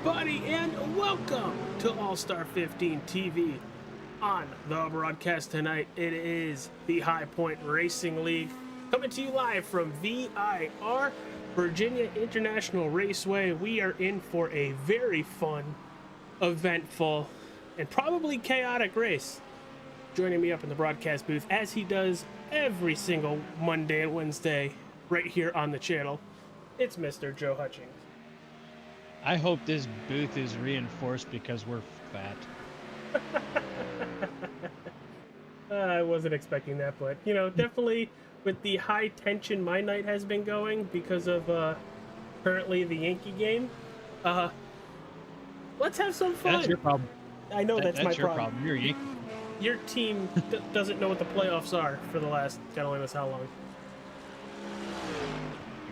everybody, and welcome to All-Star 15 TV. On the broadcast tonight, it is the High Point Racing League, coming to you live from VIR, Virginia International Raceway. We are in for a very fun, eventful, and probably chaotic race. Joining me up in the broadcast booth, as he does every single Monday and Wednesday, right here on the channel, it's Mr. Joe Hutchings. I hope this booth is reinforced because we're fat. I wasn't expecting that, but, you know, definitely with the high tension my night has been going because of currently the Yankee game, let's have some fun. That's your problem. I know that's my your problem. You're Yankee. Your team doesn't know what the playoffs are for the last God only knows how long.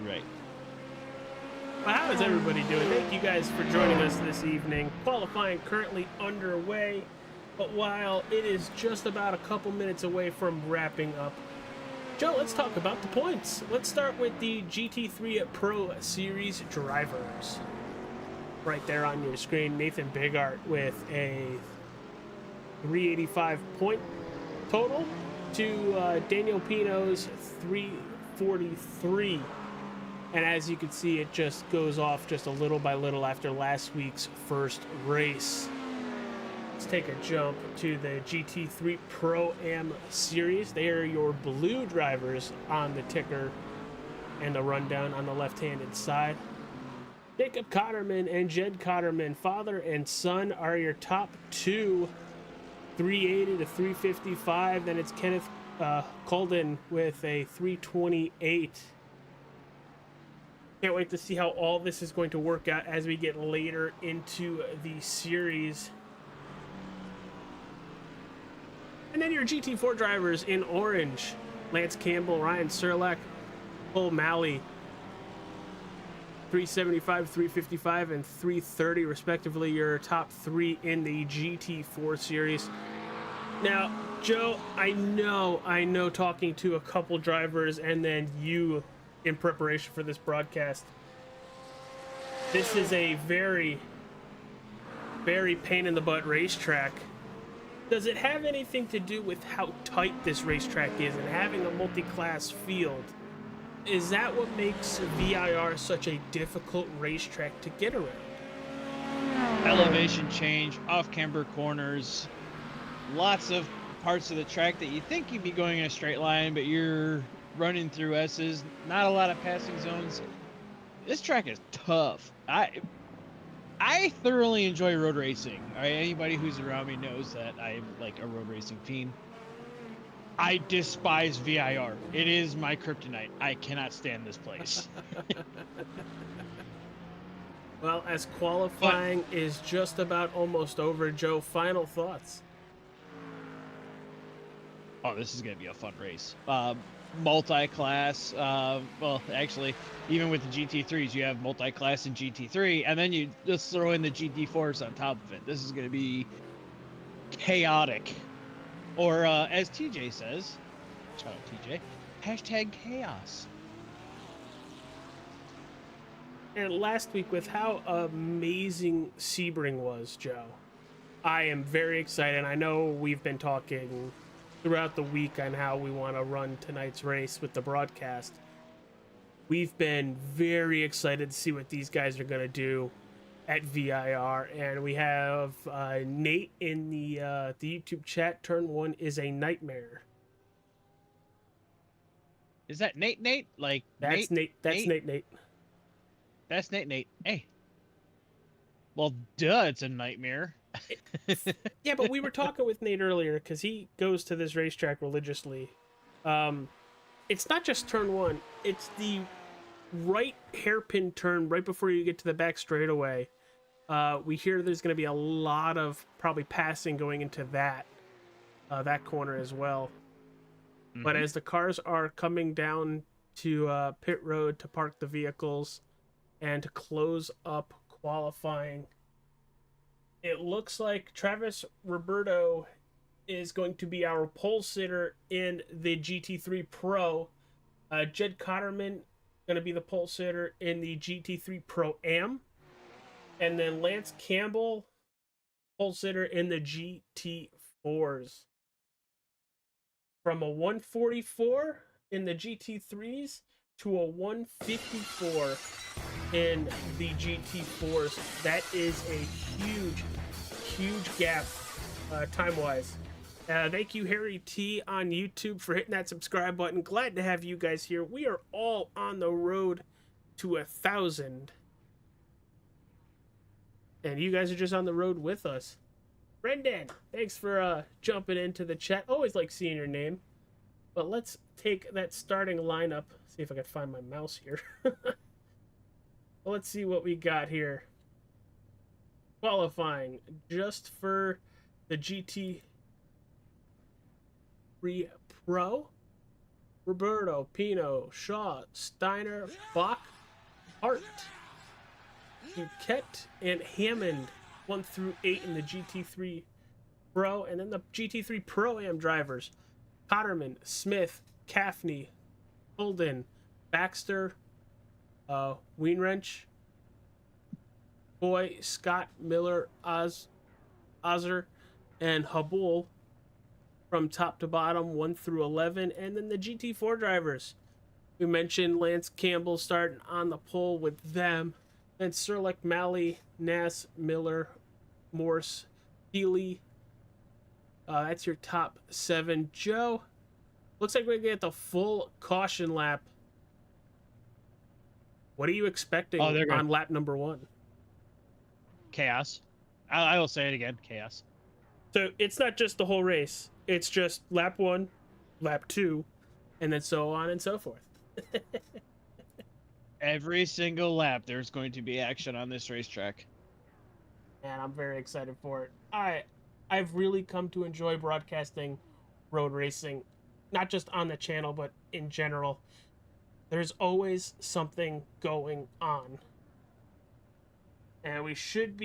You're right. Well, how is everybody doing? Thank you guys for joining us this evening. Qualifying currently underway, but while it is just about a couple minutes away from wrapping up, Joe, let's talk about the points. Let's start with the GT3 Pro Series drivers. Right there on your screen, Nathan Bigart with a 385 point total to Daniel Pino's 343. And as you can see, it just goes off just a little by little after last week's first race. Let's take a jump to the GT3 Pro-Am Series. They are your blue drivers on the ticker and the rundown on the left-handed side. Jacob Cotterman and Jed Cotterman, father and son, are your top two, 380 to 355. Then it's Kenneth Colden with a 328. Can't wait to see how all this is going to work out as we get later into the series. And then your GT4 drivers in orange, Lance Campbell, Ryan Serlak, Cole Malley, 375, 355, and 330, respectively, your top three in the GT4 series. Now, Joe, I know talking to a couple drivers and then you in preparation for this broadcast, this is a very, very pain in the butt racetrack. Does it have anything to do with how tight this racetrack is and having a multi-class field? Is that what makes VIR such a difficult racetrack to get around? Elevation change, off-camber corners, lots of parts of the track that you think you'd be going in a straight line, but you're running through S's, not a lot of passing zones. This track is tough. I thoroughly enjoy road racing. Anybody who's around me knows that I'm like a road racing fiend. I despise VIR. It is my kryptonite. I cannot stand this place. Well, as qualifying is just about almost over, Joe, final thoughts? Oh, this is going to be a fun race. Multi-class, well, actually, even with the GT3s, you have multi-class and GT3, and then you just throw in the GT4s on top of it. This is going to be chaotic. Or, as TJ says, shout out TJ, hashtag chaos. And last week, with how amazing Sebring was, Joe, I am very excited. I know we've been talking throughout the week on how we want to run tonight's race with the broadcast. We've been very excited to see what these guys are going to do at VIR, and we have Nate in the YouTube chat. Turn one is a nightmare. Is that Nate? Like that's Nate. That's Nate. That's Nate. Hey. Well, duh, it's a nightmare. Yeah, but we were talking with Nate earlier because he goes to this racetrack religiously. It's not just turn one; it's the right hairpin turn right before you get to the back straightaway. We hear there's going to be a lot of probably passing going into that corner as well. Mm-hmm. But as the cars are coming down to pit road to park the vehicles and to close up qualifying, it looks like Travis Roberto is going to be our pole sitter in the GT3 Pro. Jed Cotterman going to be the pole sitter in the GT3 Pro-Am. And then Lance Campbell, pole sitter in the GT4s. From a 144 in the GT3s to a 154 in the GT4s. That is a huge gap time-wise. Thank you, Harry T on YouTube, for hitting that subscribe button. Glad to have you guys here. We are all on the road to 1,000. And you guys are just on the road with us. Brendan, thanks for jumping into the chat. Always like seeing your name. But let's take that starting lineup. See if I can find my mouse here. Well, let's see what we got here. Qualifying just for the GT3 Pro. Roberto, Pino, Shaw, Steiner, Bach, Hart, Duquette, and Hammond 1 through 8 in the GT3 Pro. And then the GT3 Pro-Am drivers. Potterman, Smith, Gaffney, Holden, Baxter, Weinrench, Boy, Scott, Miller, Ozer, and Habul from top to bottom, 1 through 11. And then the GT4 drivers. We mentioned Lance Campbell starting on the pole with them. Then Sirleck, Malley, Nass, Miller, Morse, Healy. That's your top 7. Joe, looks like we're going to get the full caution lap. What are you expecting on lap number 1? Chaos. I will say it again, chaos. So it's not just the whole race. It's just lap 1, lap 2, and then so on and so forth. Every single lap, there's going to be action on this racetrack. And I'm very excited for it. I've really come to enjoy broadcasting road racing, not just on the channel, but in general. There's always something going on. And we should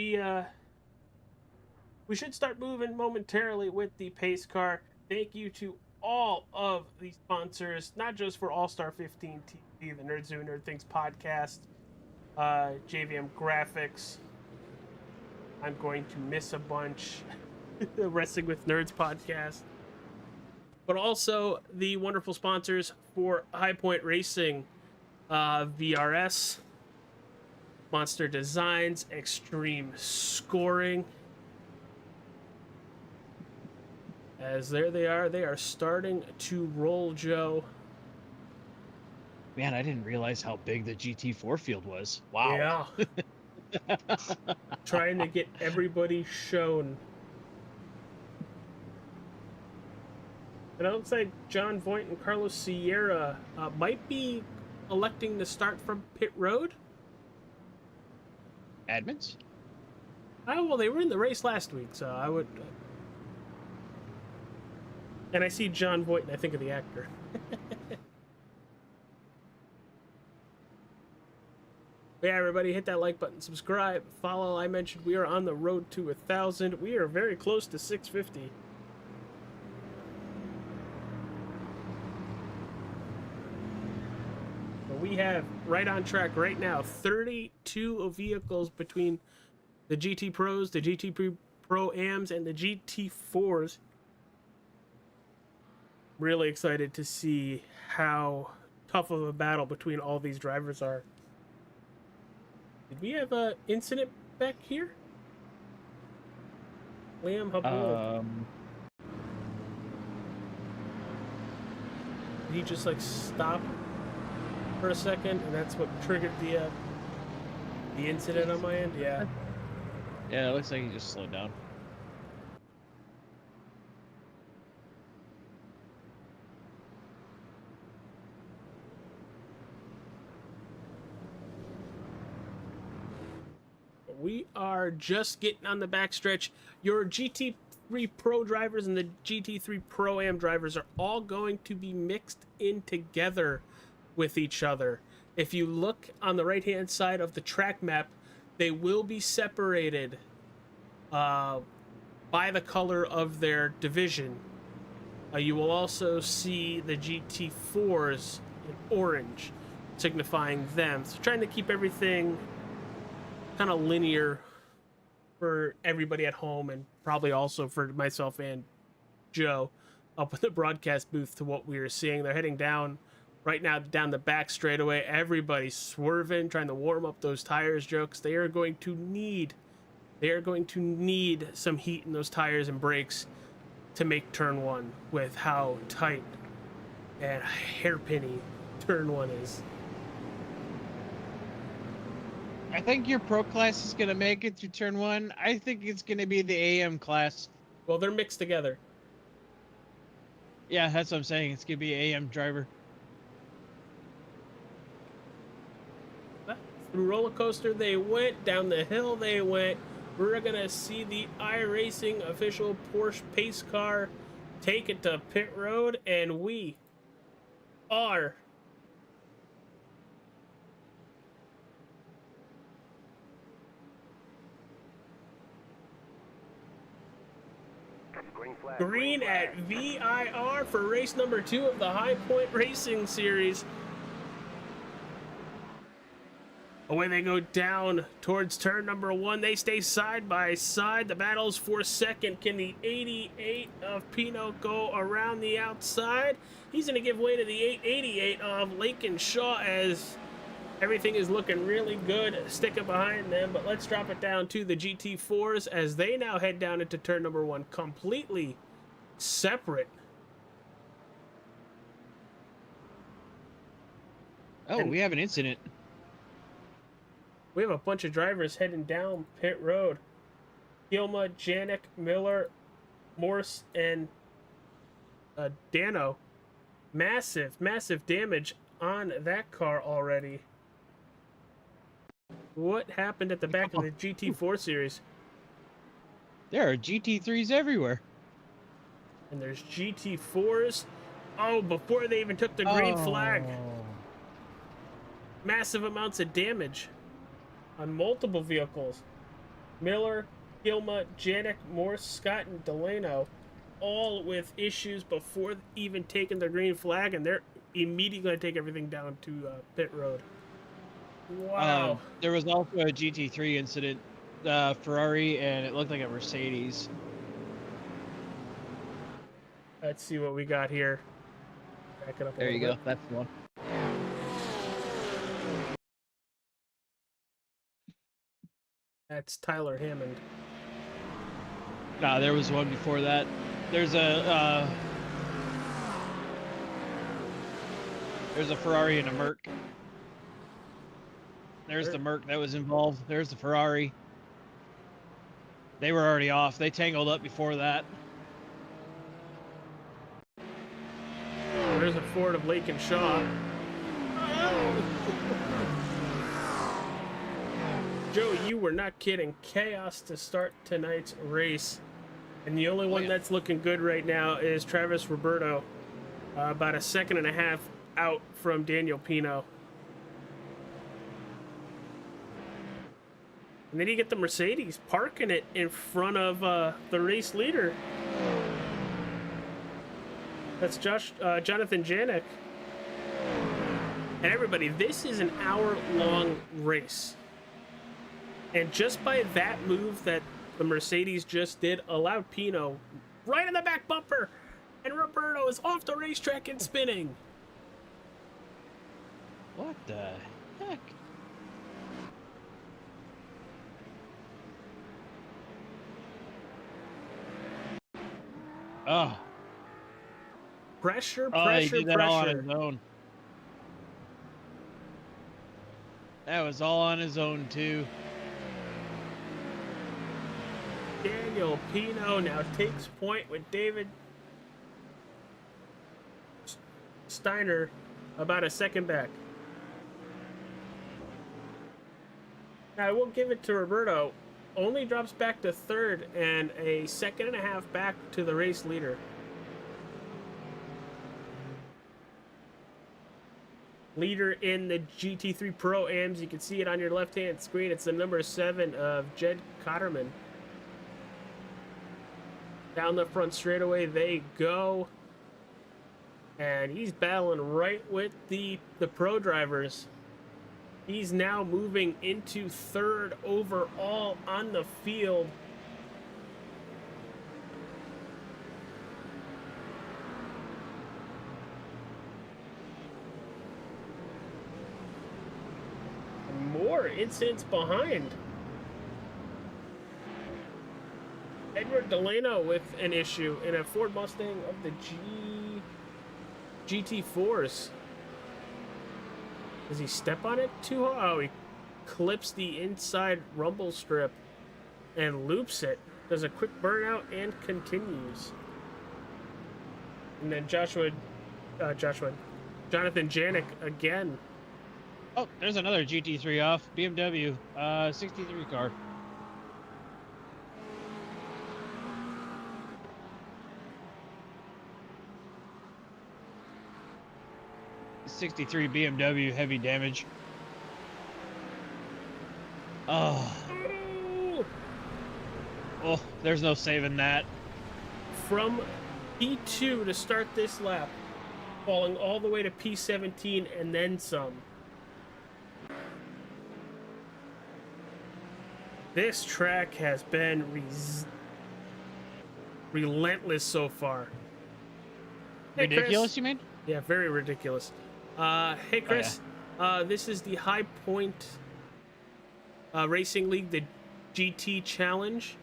start moving momentarily with the pace car. Thank you to all of the sponsors, not just for All-Star 15 TV, the Nerds Who Nerd Things podcast, JVM Graphics. I'm going to miss a bunch. The Wrestling with Nerds podcast, but also the wonderful sponsors for High Point Racing, VRS, Monster Designs, Extreme Scoring. As there they are starting to roll, Joe. Man, I didn't realize how big the GT4 field was. Wow. Yeah. Trying to get everybody shown. And it looks like John Voight and Carlos Sierra might be electing to start from pit road. Admins? Oh, well, they were in the race last week, so I would... And I see John Voight, and I think of the actor. Yeah, everybody, hit that like button, subscribe, follow. I mentioned we are on the road to 1,000. We are very close to 650. We have right on track right now 32 vehicles between the GT Pros, the GT Pro-Ams, and the GT4s. Really excited to see how tough of a battle between all these drivers are. Did we have an incident back here? Liam Habul. Did he just like stop for a second, and that's what triggered the incident on my end? Yeah. Yeah, it looks like he just slowed down. We are just getting on the backstretch. Your GT3 Pro drivers and the GT3 Pro-Am drivers are all going to be mixed in together with each other. If you look on the right-hand side of the track map, they will be separated by the color of their division. You will also see the GT4s in orange, signifying them. So trying to keep everything kind of linear for everybody at home, and probably also for myself and Joe up in the broadcast booth, to what we were seeing. They're heading down right now down the back straightaway. Everybody's swerving, trying to warm up those tires, Joe, 'cause they are going to need some heat in those tires and brakes to make turn one, with how tight and hairpinny turn one is. I think your pro class is going to make it through turn one. I think it's going to be the AM class. Well, they're mixed together. Yeah, that's what I'm saying. It's going to be AM driver. Through roller coaster they went, down the hill they went. We're gonna see the iRacing official Porsche pace car take it to pit road, and we are green at VIR for race number 2 of the High Point Racing Series. Away they go down towards turn number 1. They stay side by side. The battle's for second. Can the 88 of Pinot go around the outside? He's going to give way to the 888 of Lakin Shaw, as everything is looking really good sticking behind them. But let's drop it down to the GT4s as they now head down into turn number 1, completely separate. Oh, And we have an incident. we have a bunch of drivers heading down pit road. Gilma, Janik, Miller, Morse, and Dano. Massive damage on that car already. What happened at the back of the GT4 series? There are GT3s everywhere. And there's GT4s. Oh, before they even took the green flag. Massive amounts of damage on multiple vehicles. Miller, Gilma, Janik, Morse, Scott, and Delano, all with issues before even taking the green flag, and they're immediately going to take everything down to pit road. Wow. There was also a GT3 incident, Ferrari, and it looked like a Mercedes. Let's see what we got here. Back it up a There you little go. That's the one. That's Tyler Hammond. Nah, there was one before that. There's a Ferrari and a Merc. There's the Merc that was involved. There's the Ferrari. They were already off. They tangled up before that. There's a Ford of Lakin Shaw. Joe, you were not kidding. Chaos to start tonight's race. And the only one that's looking good right now is Travis Roberto. About a second and a half out from Daniel Pino. And then you get the Mercedes parking it in front of the race leader. That's Jonathan Janik. And everybody, this is an hour-long race. And just by that move that the Mercedes just did, allowed Pino right in the back bumper. And Roberto is off the racetrack and spinning. What the heck? Oh. Pressure. He did that all on his own. That was all on his own, too. Daniel Pino now takes point with David Steiner about a second back. Now, I will give it to Roberto. Only drops back to third and a second and a half back to the race leader. Leader in the GT3 Pro Ams. You can see it on your left-hand screen. It's the number 7 of Jed Cotterman. Down the front straightaway they go. And he's battling right with the pro drivers. He's now moving into third overall on the field. More incidents behind. Edward Delano with an issue in a Ford Mustang of the GT4s. Does he step on it too hard? Oh, he clips the inside rumble strip and loops it. Does a quick burnout and continues. And then Jonathan Janik again. Oh, there's another GT3 off. BMW 63 car. 63 BMW heavy damage. Oh. Oh, there's no saving that. From P2 to start this lap, falling all the way to P17 and then some. This track has been relentless so far. Hey, Ridiculous, Chris. you mean? Yeah, very ridiculous. Hey, Chris. Oh, yeah. This is the High Point Racing League, the GT Challenge.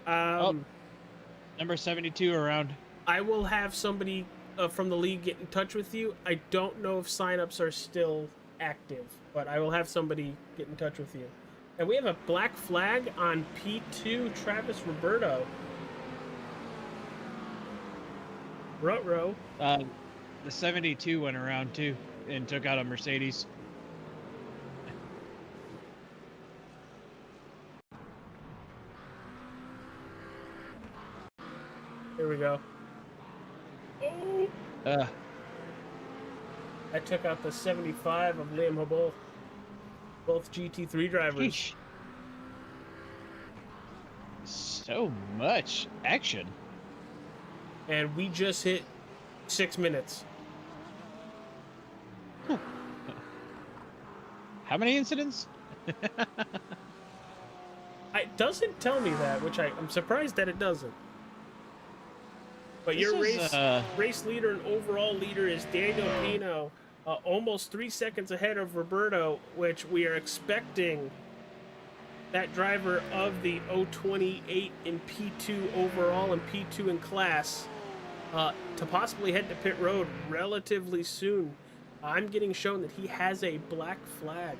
Number 72 around. I will have somebody from the league get in touch with you. I don't know if signups are still active, but I will have somebody get in touch with you. And we have a black flag on P2, Travis Roberto. Ruh-roh. The 72 went around too and took out a Mercedes. Here we go. Oh! I took out the 75 of Liam Hobol. Both GT3 drivers. Sheesh. So much action. And we just hit 6 minutes. How many incidents? It doesn't tell me that, which I'm surprised that it doesn't. But your race leader and overall leader is Daniel Pino, almost 3 seconds ahead of Roberto, which we are expecting that driver of the 028 in P2 overall and P2 in class to possibly head to pit road relatively soon. I'm getting shown that he has a black flag.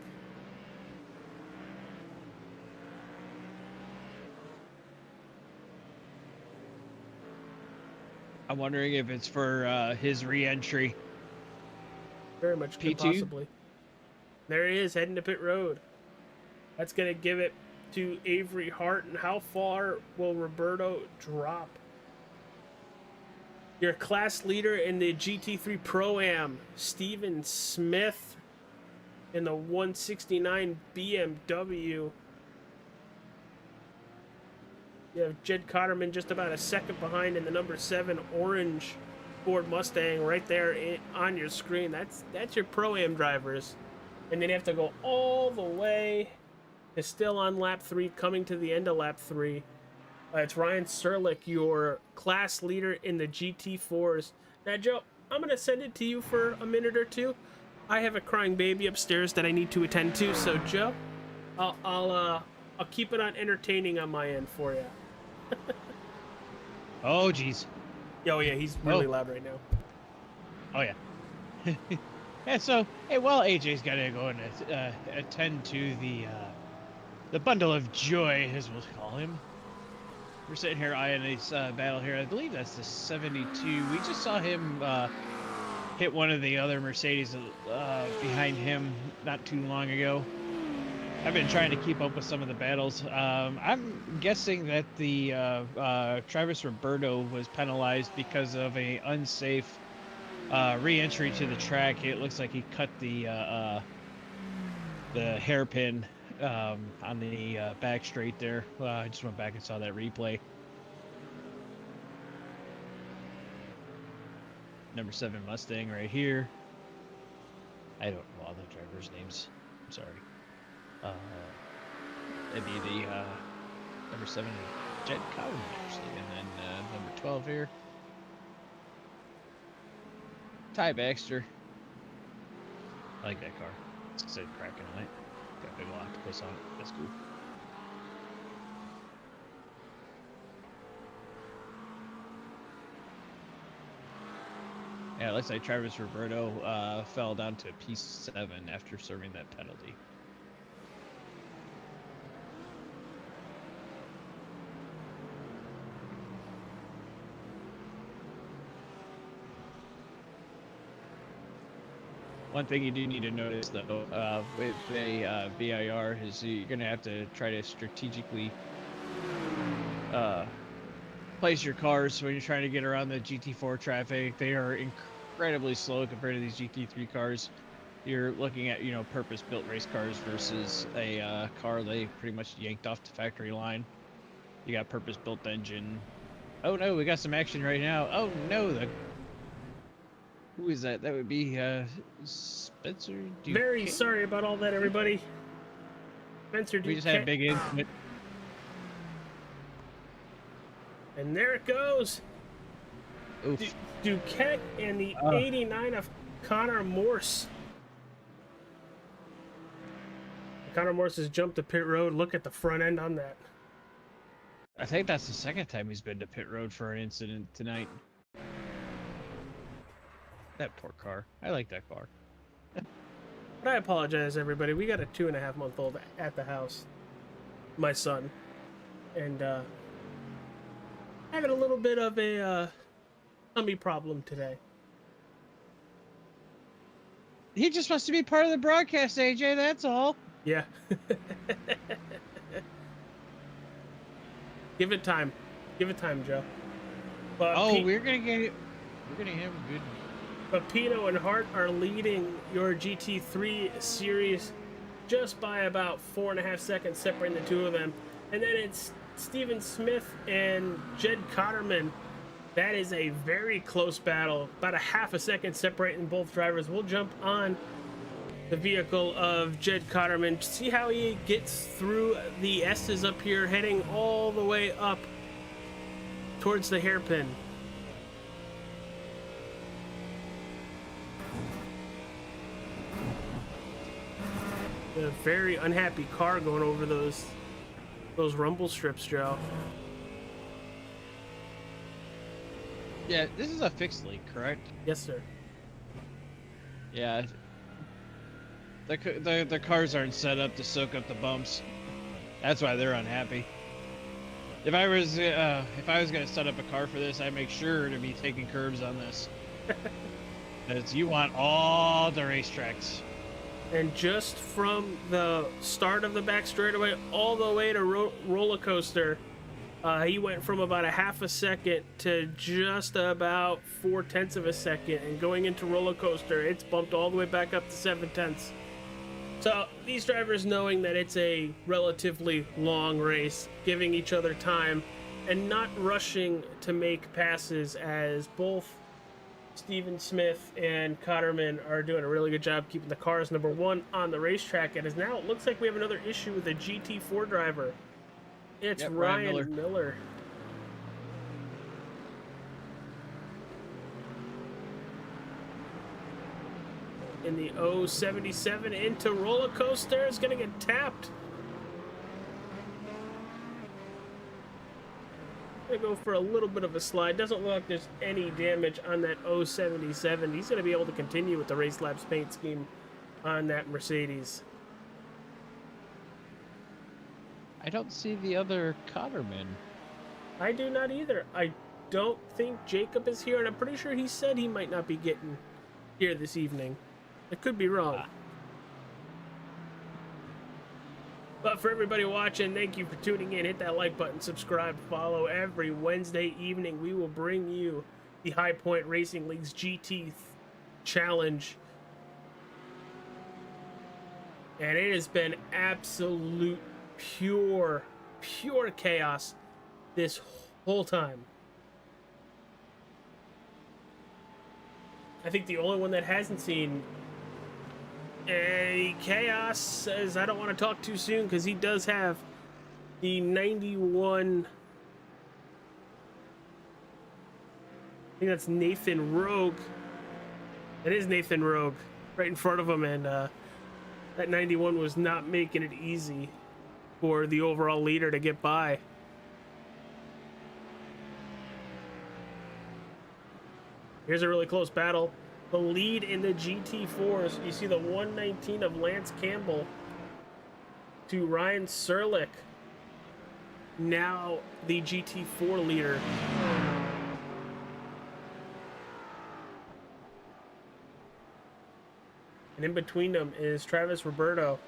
I'm wondering if it's for his re-entry. Very much could possibly. There he is, heading to pit road. That's going to give it to Avery Hart. And how far will Roberto drop? Your class leader in the GT3 Pro-Am, Steven Smith, in the 169 BMW. You have Jed Cotterman just about a second behind in the number 7 orange Ford Mustang right there on your screen. That's your Pro-Am drivers. And then you have to go all the way to still on lap 3, coming to the end of lap 3. It's Ryan Serlick, your class leader in the GT4s. Now, Joe, I'm going to send it to you for a minute or two. I have a crying baby upstairs that I need to attend to. So, Joe, I'll keep it on entertaining on my end for you. Oh, geez. Oh, yeah, he's really loud right now. Oh, yeah. And so, hey, well, AJ's got to go and attend to the bundle of joy, as we'll call him. We're sitting here eyeing this battle here. I believe that's the 72. We just saw him hit one of the other Mercedes behind him not too long ago. I've been trying to keep up with some of the battles. I'm guessing that the Travis Roberto was penalized because of a unsafe re-entry to the track. It looks like he cut the hairpin on the back straight there. I just went back and saw that replay. Number 7 Mustang right here. I don't know all the drivers' names. sorry. It'd be the number 7, Jed Cotton, actually, and then number 12 here, Ty Baxter. I like that car. It's said cracking on it. Got a big octopus on it. That's cool. Yeah, it looks like Travis Roberto fell down to P7 after serving that penalty. One thing you do need to notice, though, with a VIR is you're going to have to try to strategically place your cars when you're trying to get around the GT4 traffic. They are incredibly slow compared to these GT3 cars. You're looking at, purpose-built race cars versus a car they pretty much yanked off the factory line. You got purpose-built engine. Oh no, we got some action right now. Oh no, who is that? That would be Spencer Duquesne. Very sorry about all that, everybody. Spencer Duquesne. We just had a big incident. And there it goes. Oof. Duquette and the 89 of Connor Morse. Connor Morse has jumped to pit road. Look at the front end on that. I think that's the second time he's been to pit road for an incident tonight. That poor car. I like that car. But I apologize, everybody. We got a 2.5-month-old at the house. My son. And, having a little bit of a, tummy problem today. He just wants to be part of the broadcast, AJ, that's all. Yeah. Give it time. Give it time, Joe. But we're gonna have a good. But Pino and Hart are leading your GT3 series just by about 4.5 seconds separating the two of them. And then it's Steven Smith and Jed Cotterman. That is a very close battle. About a half a second separating both drivers. We'll jump on the vehicle of Jed Cotterman to see how he gets through the S's up here, heading all the way up towards the hairpin. A very unhappy car going over those rumble strips, Joe. Yeah, this is a fixed leak, correct? Yes, sir. Yeah. The cars aren't set up to soak up the bumps. That's why they're unhappy. If I was gonna set up a car for this, I'd make sure to be taking curves on this. Because you want all the racetracks. And just from the start of the back straightaway all the way to roller coaster, he went from about a half a second to just about 4/10 of a second. And going into roller coaster, it's bumped all the way back up to 7/10. So these drivers, knowing that it's a relatively long race, giving each other time and not rushing to make passes, as both Steven Smith and Cotterman are doing a really good job keeping the cars number one on the racetrack. And now it looks like we have another issue with the GT4 driver. It's Ryan Miller. In the 077 into roller coaster, is going to get tapped. Going to go for a little bit of a slide. Doesn't look like there's any damage on that 077. He's going to be able to continue with the Race Labs paint scheme on that Mercedes. I don't see the other Cotterman. I do not either. I don't think Jacob is here, and I'm pretty sure he said he might not be getting here this evening. I could be wrong. But for everybody watching, thank you for tuning in. Hit that like button, subscribe, follow. Every Wednesday evening, we will bring you the High Point Racing League's GT Challenge. And it has been absolute pure chaos this whole time. I think the only one that hasn't seen Chaos says, I don't want to talk too soon because he does have the 91. I think that's Nathan Rogue. That is Nathan Rogue right in front of him, and that 91 was not making it easy for the overall leader to get by. Here's a really close battle. The lead in the GT4s, you see the 119 of Lance Campbell to Ryan Serlich, now the GT4 leader. And in between them is Travis Roberto.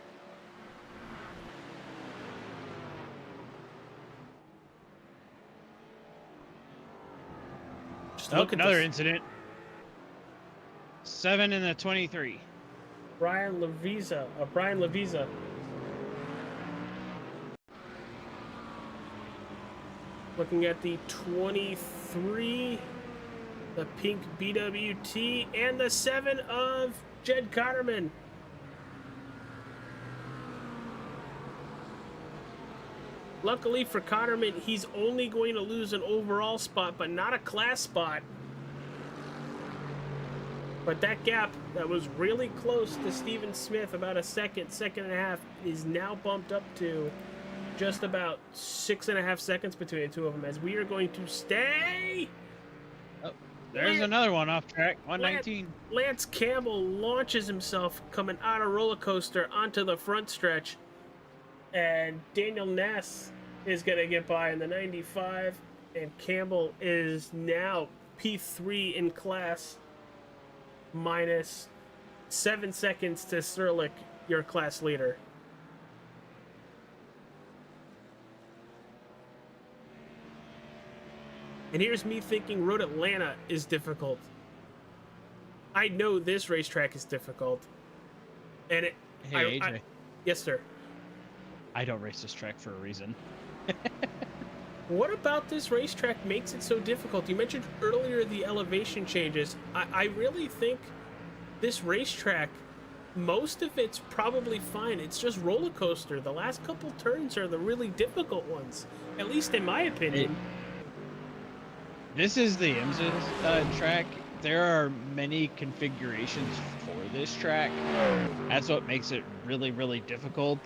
Just look at another this. incident. 7 in the 23. Brian Leviza. Looking at the 23, the pink BWT, and the 7 of Jed Cotterman. Luckily for Cotterman, he's only going to lose an overall spot, but not a class spot. But that gap that was really close to Steven Smith, about a second and a half, is now bumped up to just about 6.5 seconds between the two of them, as we are going to stay. Oh, there's another one off track. 119. Lance Campbell launches himself coming out of roller coaster onto the front stretch, and Daniel Ness is going to get by in the 95, and Campbell is now P3 in class, minus 7 seconds to Serlich, your class leader. And here's me thinking Road Atlanta is difficult. I know this racetrack is difficult. And it... Hey, AJ. Yes, sir. I don't race this track for a reason. What about this racetrack makes it so difficult? You mentioned earlier the elevation changes. I really think this racetrack, most of it's probably fine. It's just roller coaster. The last couple turns are the really difficult ones, at least in my opinion. This is the IMSA track. There are many configurations for this track. That's what makes it really, really difficult.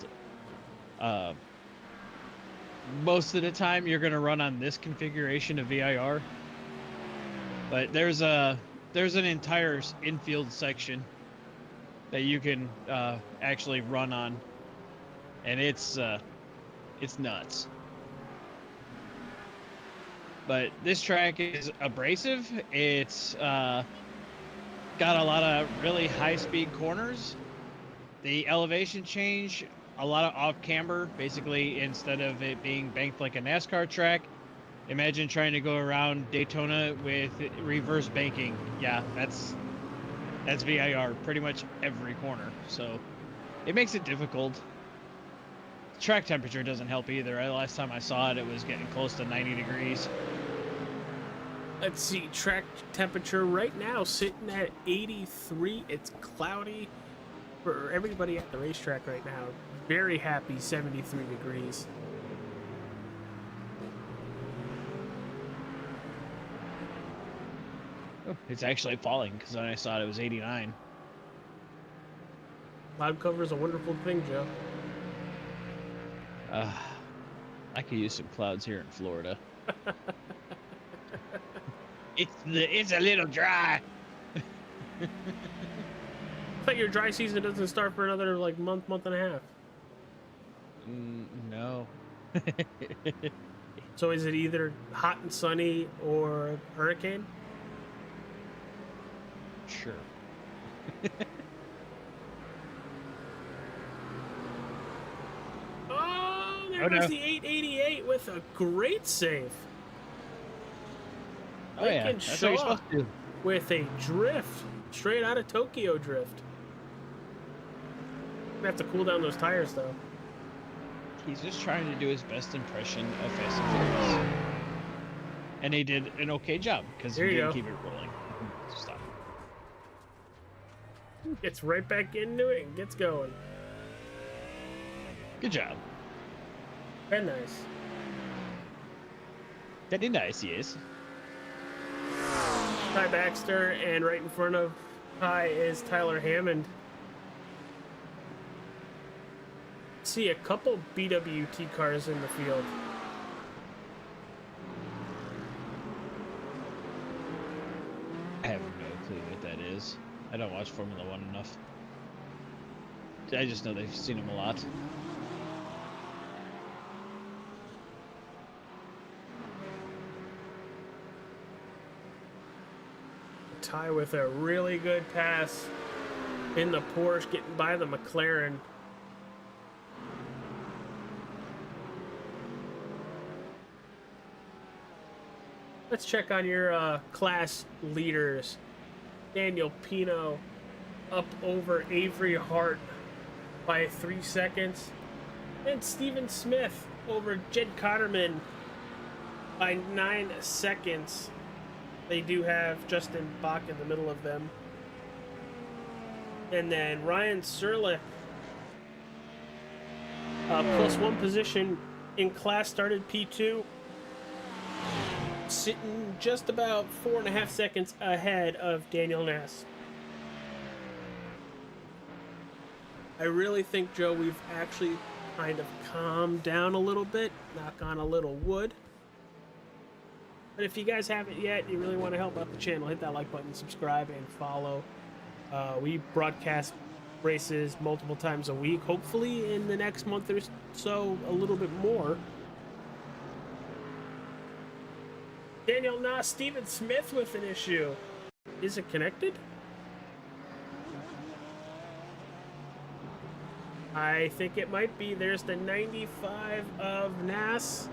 Most of the time you're going to run on this configuration of VIR, but there's an entire infield section that you can actually run on, and it's nuts. But this track is abrasive. It's got a lot of really high-speed corners. The elevation change, a lot of off-camber. Basically, instead of it being banked like a NASCAR track, imagine trying to go around Daytona with reverse banking. Yeah, that's VIR pretty much every corner. So it makes it difficult. Track temperature doesn't help either. Last time I saw it, it was getting close to 90 degrees. Let's see, track temperature right now sitting at 83. It's cloudy for everybody at the racetrack right now. Very happy 73 degrees. Oh, it's actually falling because when I saw it, it was 89. Cloud cover is a wonderful thing, Joe. I could use some clouds here in Florida. It's a little dry. But your dry season doesn't start for another like month and a half. No. So is it either hot and sunny or hurricane? Sure. There goes the 888 with a great save. Oh yeah, Lincoln that's what you're Shaw supposed to do. with a drift, straight out of Tokyo drift. Gonna have to cool down those tires though. He's just trying to do his best impression of Fast and Furious. And he did an okay job because he didn't keep it rolling. Stop. Gets right back into it and gets going. Good job. Very nice. Very nice, yes. Ty Baxter, and right in front of Ty is Tyler Hammond. See a couple BWT cars in the field. I have no clue what that is. I don't watch Formula One enough. I just know they've seen them a lot. Ty with a really good pass in the Porsche, getting by the McLaren. Let's check on your class leaders. Daniel Pino up over Avery Hart by 3 seconds. And Steven Smith over Jed Cotterman by 9 seconds. They do have Justin Bach in the middle of them. And then Ryan Serlich, plus 1 position in class, started P2. Sitting just about 4.5 seconds ahead of Daniel Nass. I really think, Joe, we've actually kind of calmed down a little bit. Knock on a little wood. But if you guys haven't yet, you really want to help out the channel, hit that like button, subscribe, and follow. We broadcast races multiple times a week. Hopefully in the next month or so, a little bit more. Daniel Nass, Steven Smith with an issue. Is it connected? I think it might be. There's the 95 of Nass.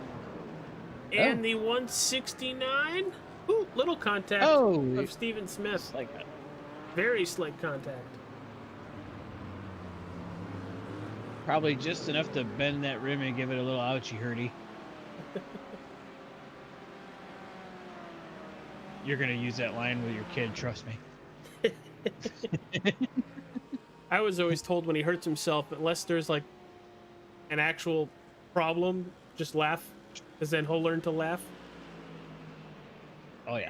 And the 169. Ooh, little contact of Steven Smith. Like that. Very slight contact. Probably just enough to bend that rim and give it a little ouchie hurty. You're going to use that line with your kid, trust me. I was always told when he hurts himself, unless there's like an actual problem, just laugh, because then he'll learn to laugh. Oh, yeah.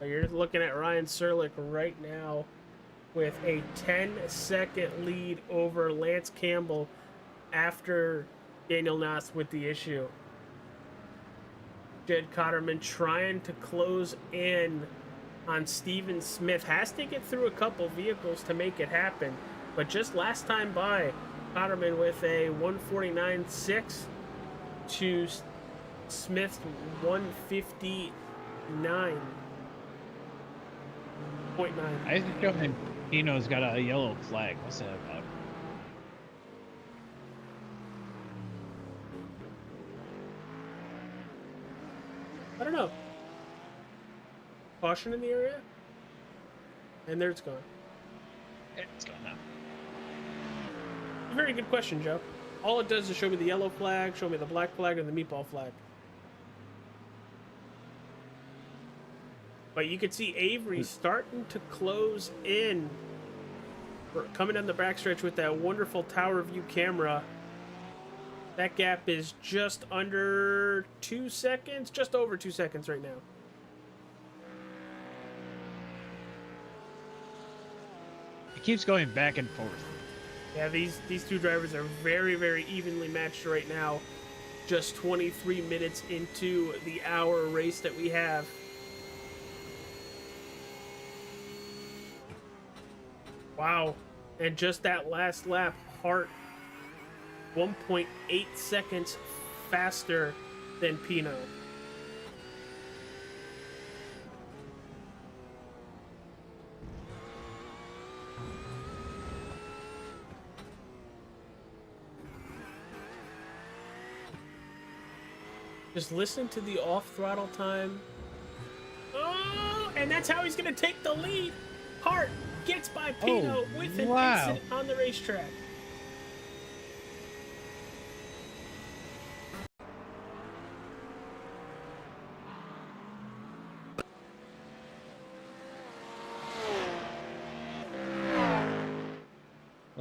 You're looking at Ryan Serlich right now with a 10-second lead over Lance Campbell after Daniel Nass with the issue. Jed Cotterman trying to close in on Steven Smith. Has to get through a couple vehicles to make it happen. But just last time by, Cotterman with a 149.6 to Smith's 159.9. I think Pino's got a yellow flag. What's that about? I don't know. Caution in the area? And there it's gone. It's gone now. Very good question, Joe. All it does is show me the yellow flag, show me the black flag, and the meatball flag. But you can see Avery starting to close in. Coming down the backstretch with that wonderful tower view camera. That gap is just under 2 seconds, just over 2 seconds right now. It keeps going back and forth. Yeah, these two drivers are very, very evenly matched right now. Just 23 minutes into the hour race that we have. Wow. And just that last lap, Hart 1.8 seconds faster than Pino. Just listen to the off throttle time. Oh, and that's how he's going to take the lead. Hart gets by Pino with an incident on the racetrack.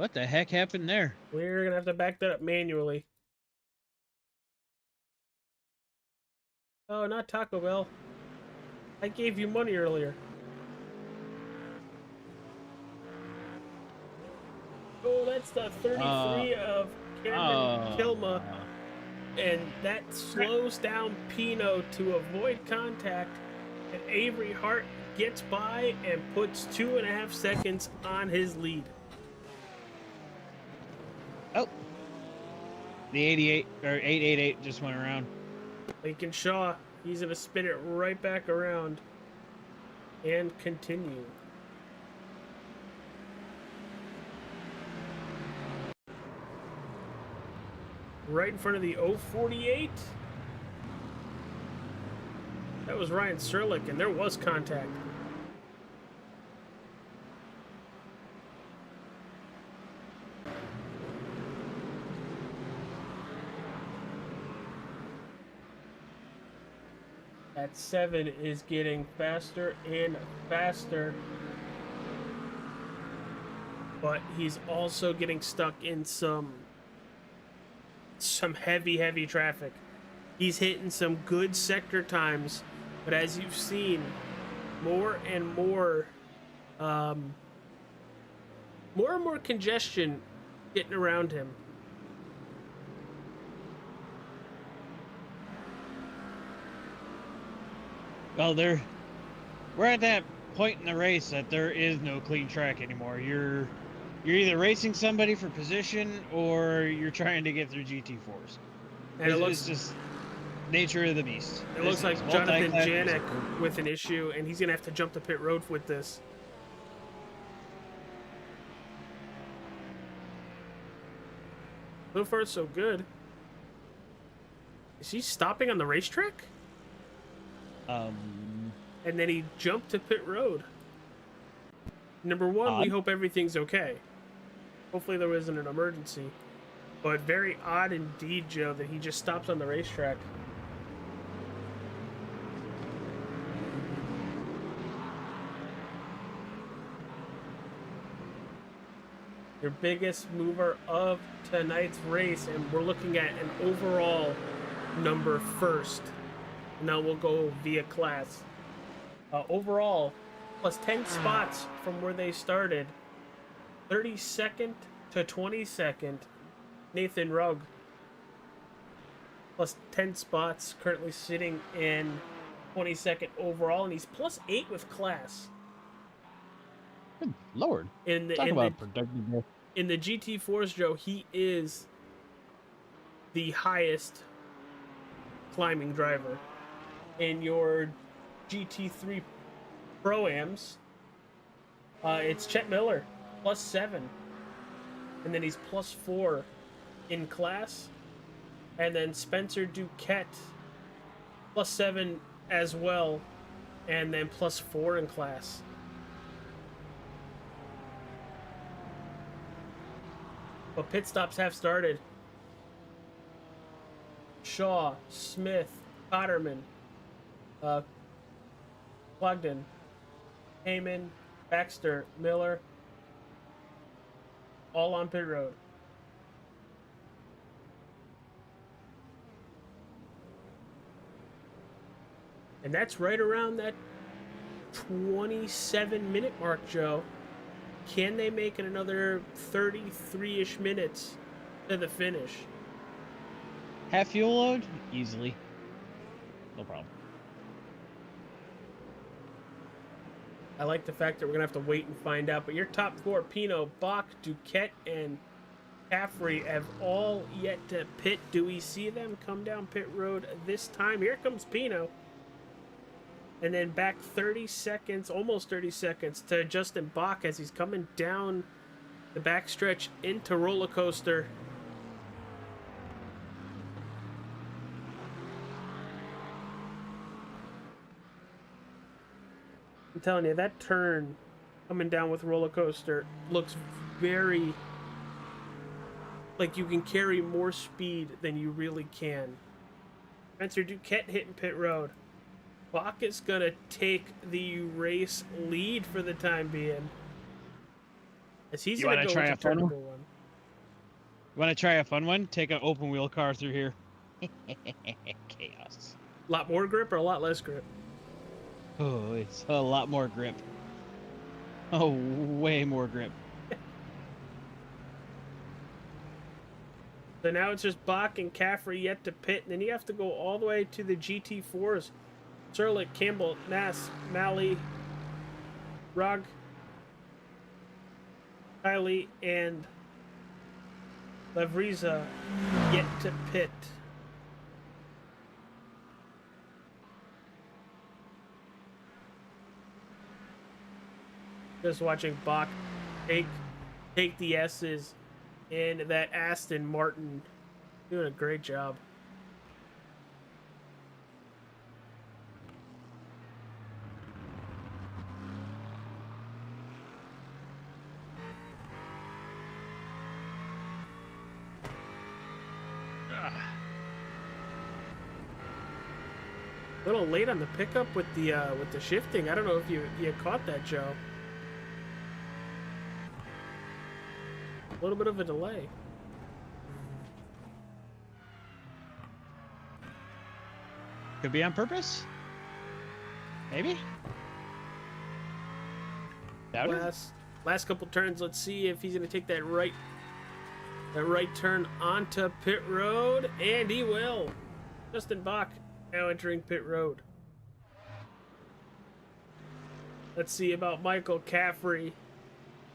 What the heck happened there? We're gonna have to back that up manually. Oh, not Taco Bell. I gave you money earlier. Oh, that's the 33 of Cameron Kilma. And that slows down Pino to avoid contact. And Avery Hart gets by and puts 2.5 seconds on his lead. Oh. The 88 or 888 just went around. Lincoln Shaw, he's gonna spin it right back around and continue. Right in front of the 048. That was Ryan Serlich, and there was contact. That 7 is getting faster and faster. But he's also getting stuck in some heavy traffic. He's hitting some good sector times, but as you've seen, more and more congestion getting around him. Well, we're at that point in the race that there is no clean track anymore. You're either racing somebody for position or you're trying to get through GT4s. And it's just nature of the beast. It looks like Jonathan Janik with an issue, and he's going to have to jump the pit road with this. So far, so good. Is he stopping on the racetrack? And then he jumped to pit road. Number one, we hope everything's okay. Hopefully there wasn't an emergency. But very odd indeed, Joe, that he just stops on the racetrack. Your biggest mover of tonight's race, and we're looking at an overall number first. Now we'll go via class. Overall, plus 10 spots from where they started. 32nd to 22nd, Nathan Rugg. Plus 10 spots, currently sitting in 22nd overall, and he's plus 8 with class. Good Lord. In the GT4s, Joe, he is the highest climbing driver. In your GT3 Pro-Ams, it's Chet Miller, plus 7. And then he's plus 4 in class. And then Spencer Duquette, plus 7 as well. And then plus 4 in class. But pit stops have started. Shaw, Smith, Cotterman, Plugden, Heyman, Baxter, Miller, all on pit road. And that's right around that 27-minute mark, Joe. Can they make it another 33-ish minutes to the finish? Half fuel load? Easily. No problem. I like the fact that we're going to have to wait and find out. But your top four, Pino, Bach, Duquette, and Caffrey, have all yet to pit. Do we see them come down pit road this time? Here comes Pino. And then back 30 seconds, almost 30 seconds, to Justin Bach as he's coming down the backstretch into roller coaster. I'm telling you, that turn coming down with roller coaster looks very like you can carry more speed than you really can. Spencer Duquette hitting pit road. Bach is going to take the race lead for the time being. As he's going to go into turn number 1. Want to try a fun one? Take an open wheel car through here. Chaos. A lot more grip or a lot less grip? Oh, it's a lot more grip. Oh, way more grip. So now it's just Bach and Caffrey yet to pit, and then you have to go all the way to the GT4s. Serlich, Campbell, Nass, Malley, Rog, Kylie, and Lavriza yet to pit. Just watching Bach take the S's, and that Aston Martin doing a great job. A little late on the pickup with the shifting. I don't know if you caught that, Joe. A little bit of a delay. Could be on purpose. Maybe. Doubt it. Last couple turns. Let's see if he's gonna take that right turn onto pit road, and he will. Justin Bach now entering pit road. Let's see about Michael Caffrey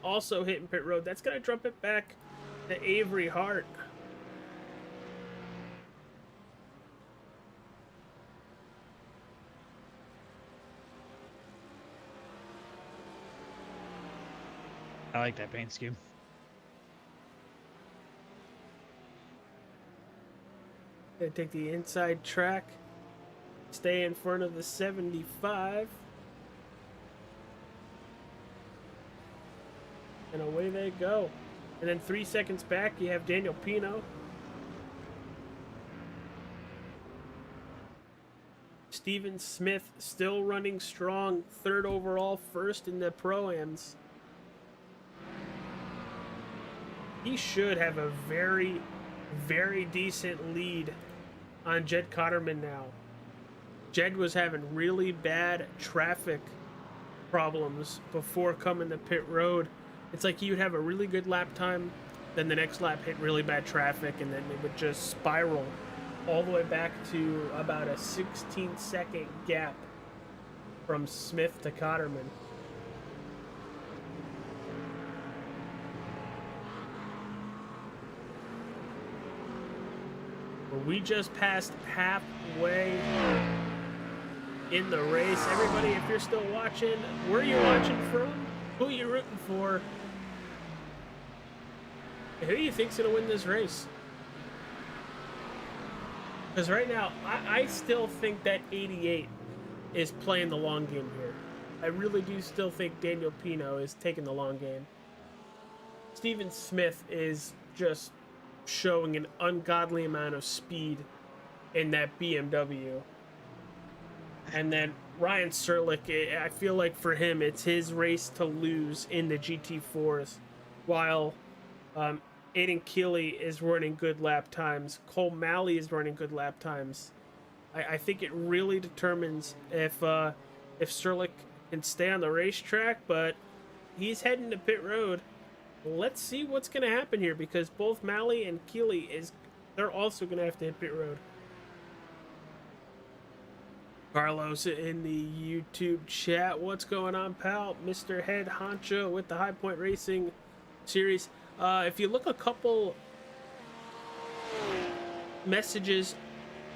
also hitting pit road. That's gonna drop it back to Avery Hart. I like that paint scheme. Gonna take the inside track, stay in front of the 75, and away they go. And then 3 seconds back, you have Daniel Pino. Steven Smith still running strong, third overall, first in the Pro-Ams. He should have a very, very decent lead on Jed Cotterman now. Jed was having really bad traffic problems before coming to pit road. It's like he would have a really good lap time, then the next lap hit really bad traffic, and then it would just spiral all the way back to about a 16-second gap from Smith to Cotterman. We just passed halfway in the race. Everybody, if you're still watching, where are you watching from? Who are you rooting for? Who do you think's gonna win this race? Because right now, I still think that 88 is playing the long game here. I really do still think Daniel Pino is taking the long game. Steven Smith is just showing an ungodly amount of speed in that BMW. And then Ryan Serlich, I feel like for him, it's his race to lose in the GT4s, while Aiden Keeley is running good lap times. Cole Malley is running good lap times. I think it really determines if Serlich can stay on the racetrack, but he's heading to pit road. Let's see what's going to happen here, because both Malley and Keeley they're also going to have to hit pit road. Carlos in the YouTube chat, what's going on, pal? Mr. Head Honcho with the High Point Racing series. If you look a couple messages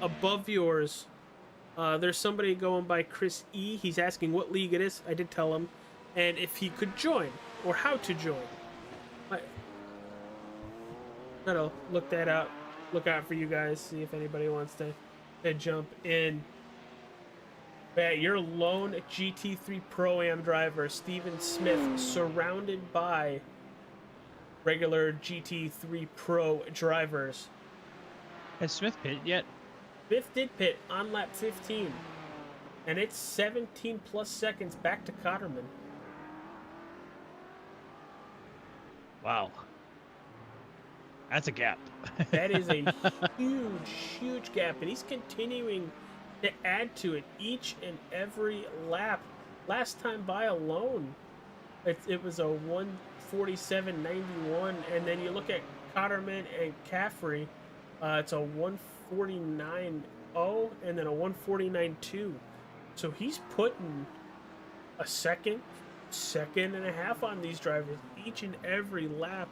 above yours, there's somebody going by Chris E. He's asking what league it is. I did tell him, and if he could join or how to join. Gotta look that up. Look out for you guys. See if anybody wants to jump in. Yeah, your lone GT3 Pro-Am driver, Steven Smith, surrounded by regular GT3 Pro drivers. Has Smith pit yet? Smith did pit on lap 15. And it's 17 plus seconds back to Cotterman. Wow. That's a gap. That is a huge, huge gap, and he's continuing to add to it each and every lap. Last time by alone, it was a 147.91, and then you look at Cotterman and Caffrey, it's a 149.0 and then a 149.2. So he's putting a second and a half on these drivers each and every lap.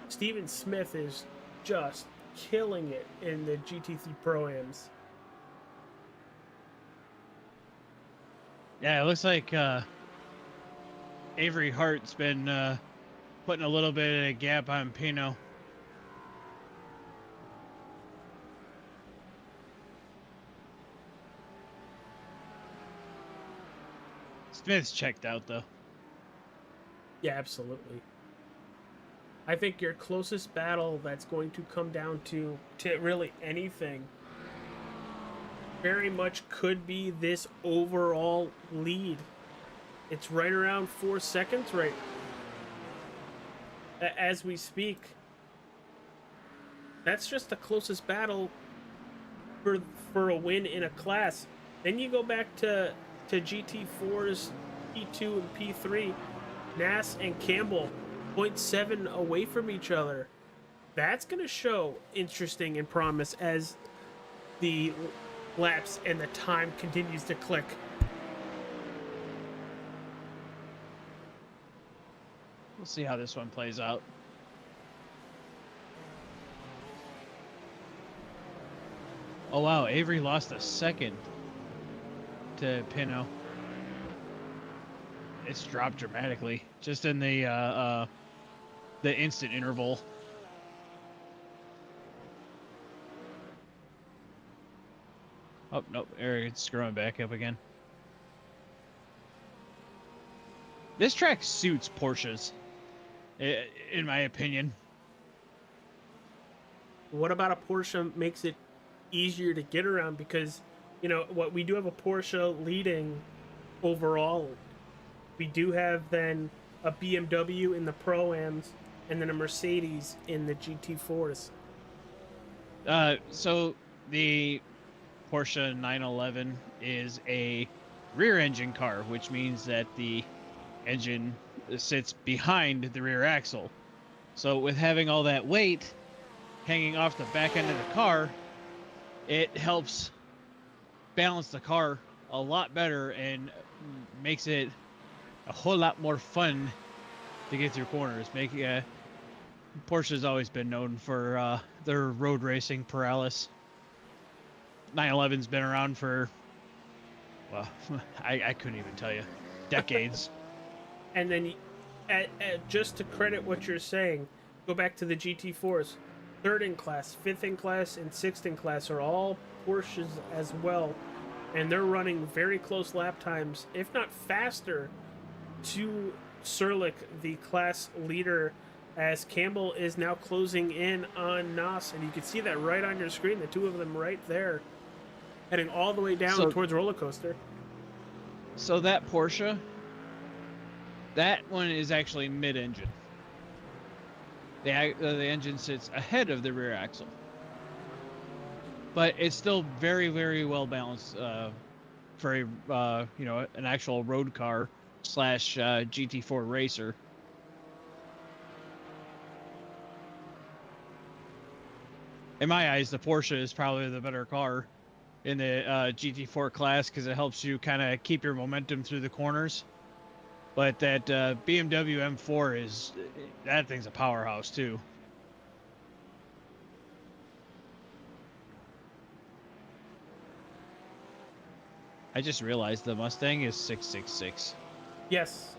Steven Smith is just killing it in the GT3 Pro-Ams. Yeah, it looks like Avery Hart's been putting a little bit of a gap on Pino. Smith's checked out, though. Yeah, absolutely. I think your closest battle that's going to come down to really anything very much could be this overall lead. It's right around 4 seconds right as we speak. That's just the closest battle for a win in a class. Then you go back to GT4's P2 and P3, Nass and Campbell, 0.7 away from each other. That's going to show interesting and promise as the laps and the time continues to click. We'll see how this one plays out. Oh wow, Avery lost a second to Pino. It's dropped dramatically just in the instant interval. Oh nope, it's screwing back up again. This track suits Porsches, in my opinion. What about a Porsche makes it easier to get around? Because, you know, what we do have a Porsche leading overall. We do have then a BMW in the Pro-Ams and then a Mercedes in the GT4s. So the Porsche 911 is a rear engine car, which means that the engine sits behind the rear axle. So with having all that weight hanging off the back end of the car, it helps balance the car a lot better and makes it a whole lot more fun to get through corners. Porsche's always been known for their road racing paralysis. 911's been around for, well, I couldn't even tell you, decades. And then, just to credit what you're saying, go back to the GT4s. 3rd in class, 5th in class, and 6th in class are all Porsches as well. And they're running very close lap times, if not faster, to Serlich, the class leader, as Campbell is now closing in on Nass. And you can see that right on your screen, the two of them right there, heading all the way down towards roller coaster. So that Porsche, that one is actually mid-engine. The engine sits ahead of the rear axle, but it's still very, very well balanced for a an actual road car / GT4 racer. In my eyes, the Porsche is probably the better car in the GT4 class because it helps you kind of keep your momentum through the corners. But that BMW M4 that thing's a powerhouse too. I just realized the Mustang is 666. Yes.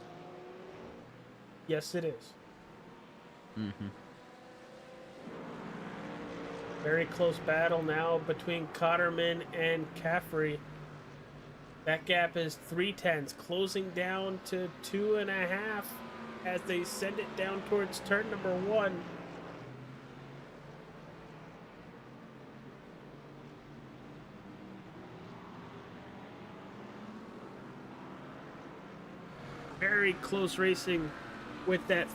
Yes, it is. Mm-hmm. Very close battle now between Cotterman and Caffrey. That gap is 0.3, closing down to 2.5 as they send it down towards turn number 1. Very close racing with that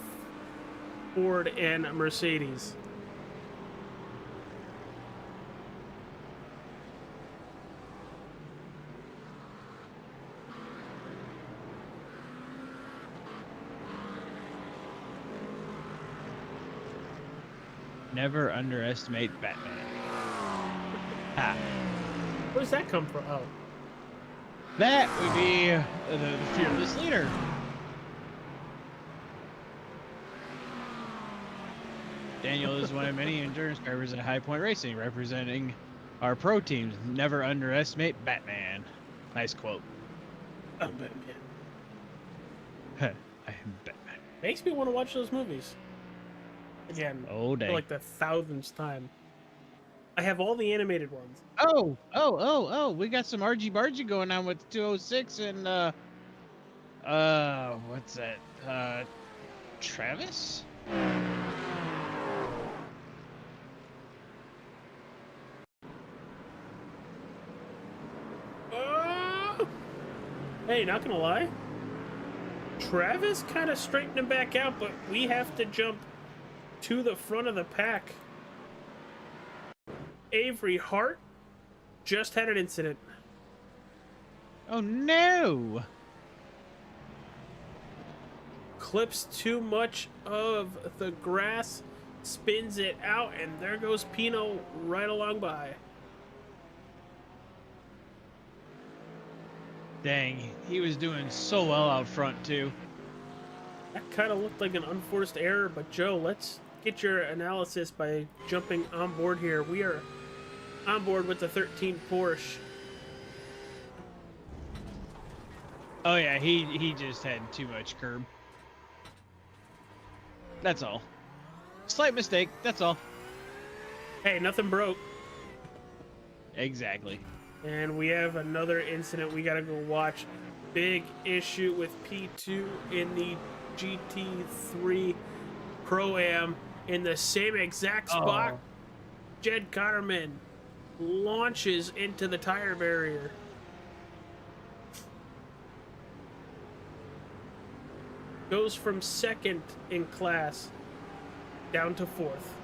Ford and Mercedes. Never underestimate Batman. Ha. Where does that come from? Oh. That would be the fearless leader. Daniel is one of many endurance drivers at High Point Racing, representing our pro teams. Never underestimate Batman. Nice quote. I'm Batman. I am Batman. Makes me want to watch those movies. Again. Oh, dang. For like the 1000th time. I have all the animated ones. Oh, we got some argy bargy going on with 206 and what's that? Travis? Hey, not gonna lie. Travis kind of straightened him back out, but we have to jump to the front of the pack. Avery Hart just had an incident. Oh no! Clips too much of the grass, spins it out, and there goes Pino right along by. Dang, he was doing so well out front too. That kind of looked like an unforced error, but Joe, let's get your analysis by jumping on board here. We are on board with the 13 Porsche. Oh yeah, he just had too much curb. That's all. Slight mistake, that's all. Hey, nothing broke. Exactly. And we have another incident we gotta go watch. Big issue with P2 in the GT3 Pro-Am in the same exact spot. Jed Cotterman launches into the tire barrier. Goes from second in class down to fourth.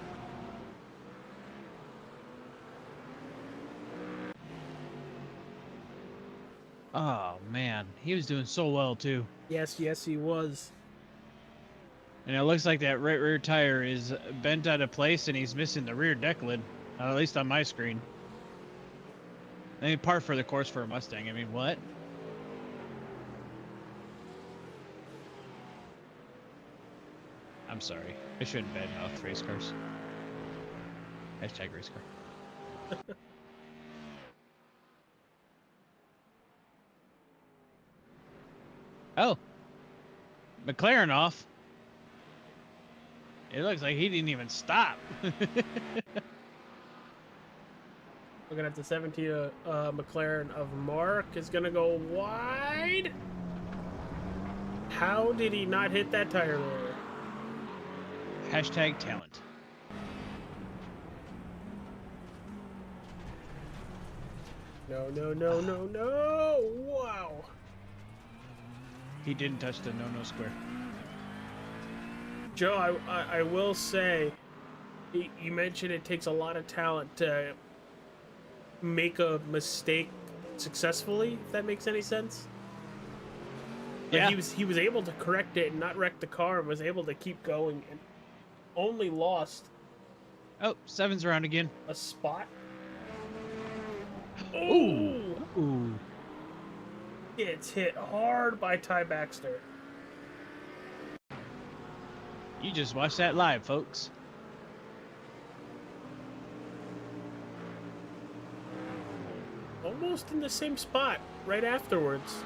Oh man, he was doing so well too. Yes, he was. And it looks like that right rear tire is bent out of place and he's missing the rear deck lid, at least on my screen. I mean, par for the course for a Mustang. I mean, what? I'm sorry. I shouldn't badmouth race cars. Hashtag race car. Oh. McLaren off. It looks like he didn't even stop. Looking at the 17 McLaren of Mark is going to go wide. How did he not hit that tire there? Hashtag talent. No. Wow. He didn't touch the no-no square. Joe, I will say, you mentioned it takes a lot of talent to make a mistake successfully, if that makes any sense. Yeah. He was able to correct it and not wreck the car and was able to keep going and only lost Oh, 7's around again. a spot. Ooh. Ooh. It's hit hard by Ty Baxter. You just watched that live, folks. Almost in the same spot right afterwards.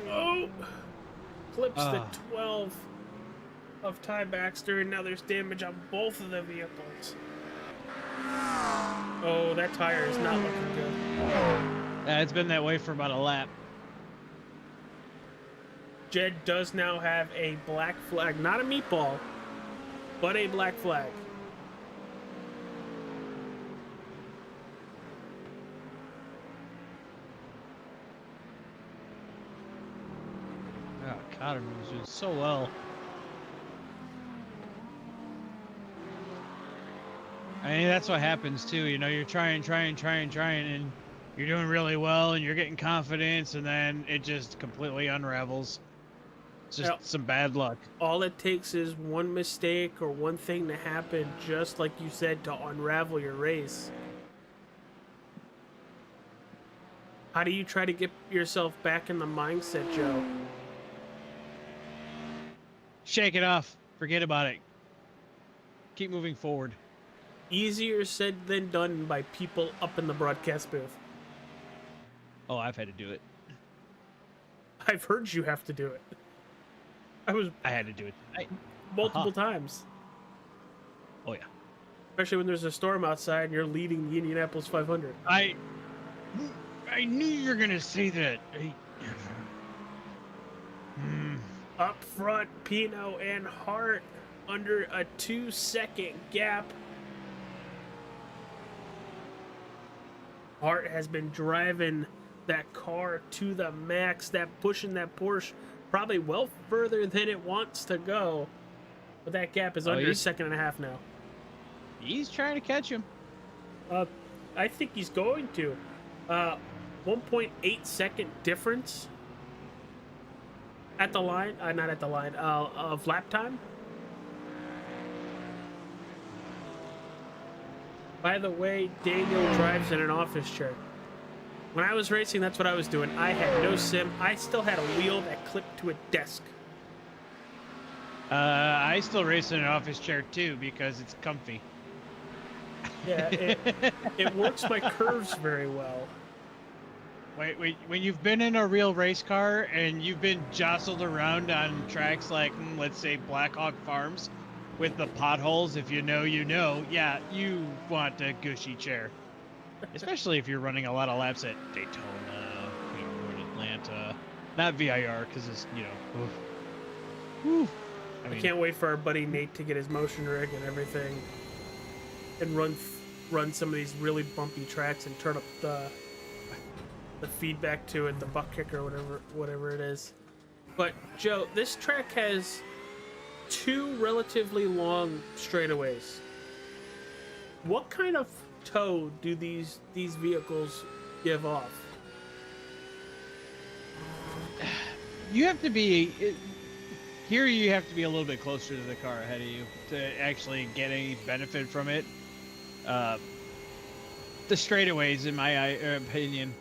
Oh! Clips the 12 of Ty Baxter, and now there's damage on both of the vehicles. Oh, that tire is not looking good. It's been that way for about a lap. Jed does now have a black flag, not a meatball, but a black flag. Oh, Cotter was doing so well. I mean, that's what happens too. You know, you're trying, and you're doing really well, and you're getting confidence, and then it just completely unravels. It's just some bad luck. All it takes is one mistake or one thing to happen, just like you said, to unravel your race. How do you try to get yourself back in the mindset, Joe? Shake it off. Forget about it. Keep moving forward. Easier said than done by people up in the broadcast booth. Oh, I've had to do it. I've heard you have to do it. I had to do it tonight. Multiple times. Oh yeah. Especially when there's a storm outside and you're leading the Indianapolis 500. I knew you were gonna say that. Up front, Pino and Hart under a 2-second gap. Hart has been driving that car to the max, pushing that Porsche probably well further than it wants to go. But that gap is under a second and a half now. He's trying to catch him. I think he's going to. 1.8 second difference at the line. Not at the line. Of lap time. By the way, Daniel drives in an office chair. When I was racing, that's what I was doing. I had no sim. I still had a wheel that clipped to a desk. I still race in an office chair too because it's comfy. Yeah, it works my curves very well. Wait, when you've been in a real race car and you've been jostled around on tracks like, let's say, Blackhawk Farms with the potholes, if you know, yeah, you want a gushy chair. Especially if you're running a lot of laps at Daytona, Atlanta. Not VIR, because it's, oof. Whew. I can't wait for our buddy Nate to get his motion rig and everything and run some of these really bumpy tracks and turn up the feedback to it, the butt kicker, whatever it is. But Joe, this track has 2 relatively long straightaways. What kind of tow do these vehicles give off? You have to be here. You have to be a little bit closer to the car ahead of you to actually get any benefit from it. The straightaways, in my opinion,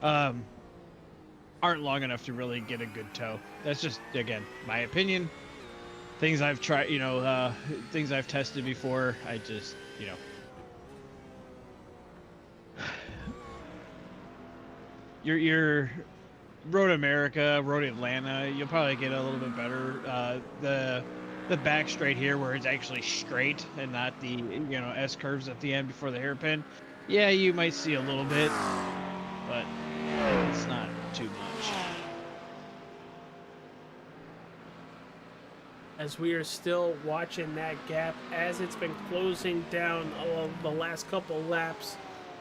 aren't long enough to really get a good tow. That's just, again, my opinion. Things I've tried, things I've tested before. I just, your Road America, Road Atlanta, you'll probably get a little bit better. The back straight here, where it's actually straight and not the S curves at the end before the hairpin. Yeah, you might see a little bit, but it's not too much. As we are still watching that gap as it's been closing down the last couple laps,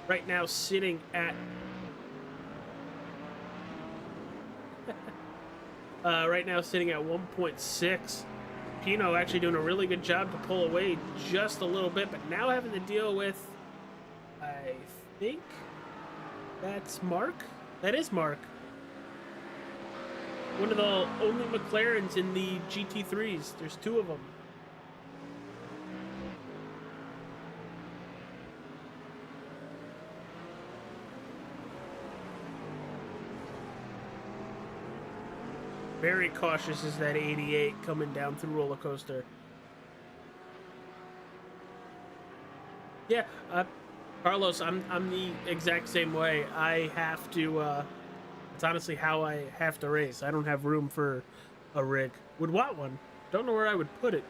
right now sitting at 1.6. Pino actually doing a really good job to pull away just a little bit, but now having to deal with, I think that's Mark. That is Mark. One of the only McLarens in the GT3s. There's 2 of them. Very cautious is that 88 coming down through roller coaster. Yeah, Carlos, I'm the exact same way. I have to. It's honestly how I have to race. I don't have room for a rig. Would want one. Don't know where I would put it.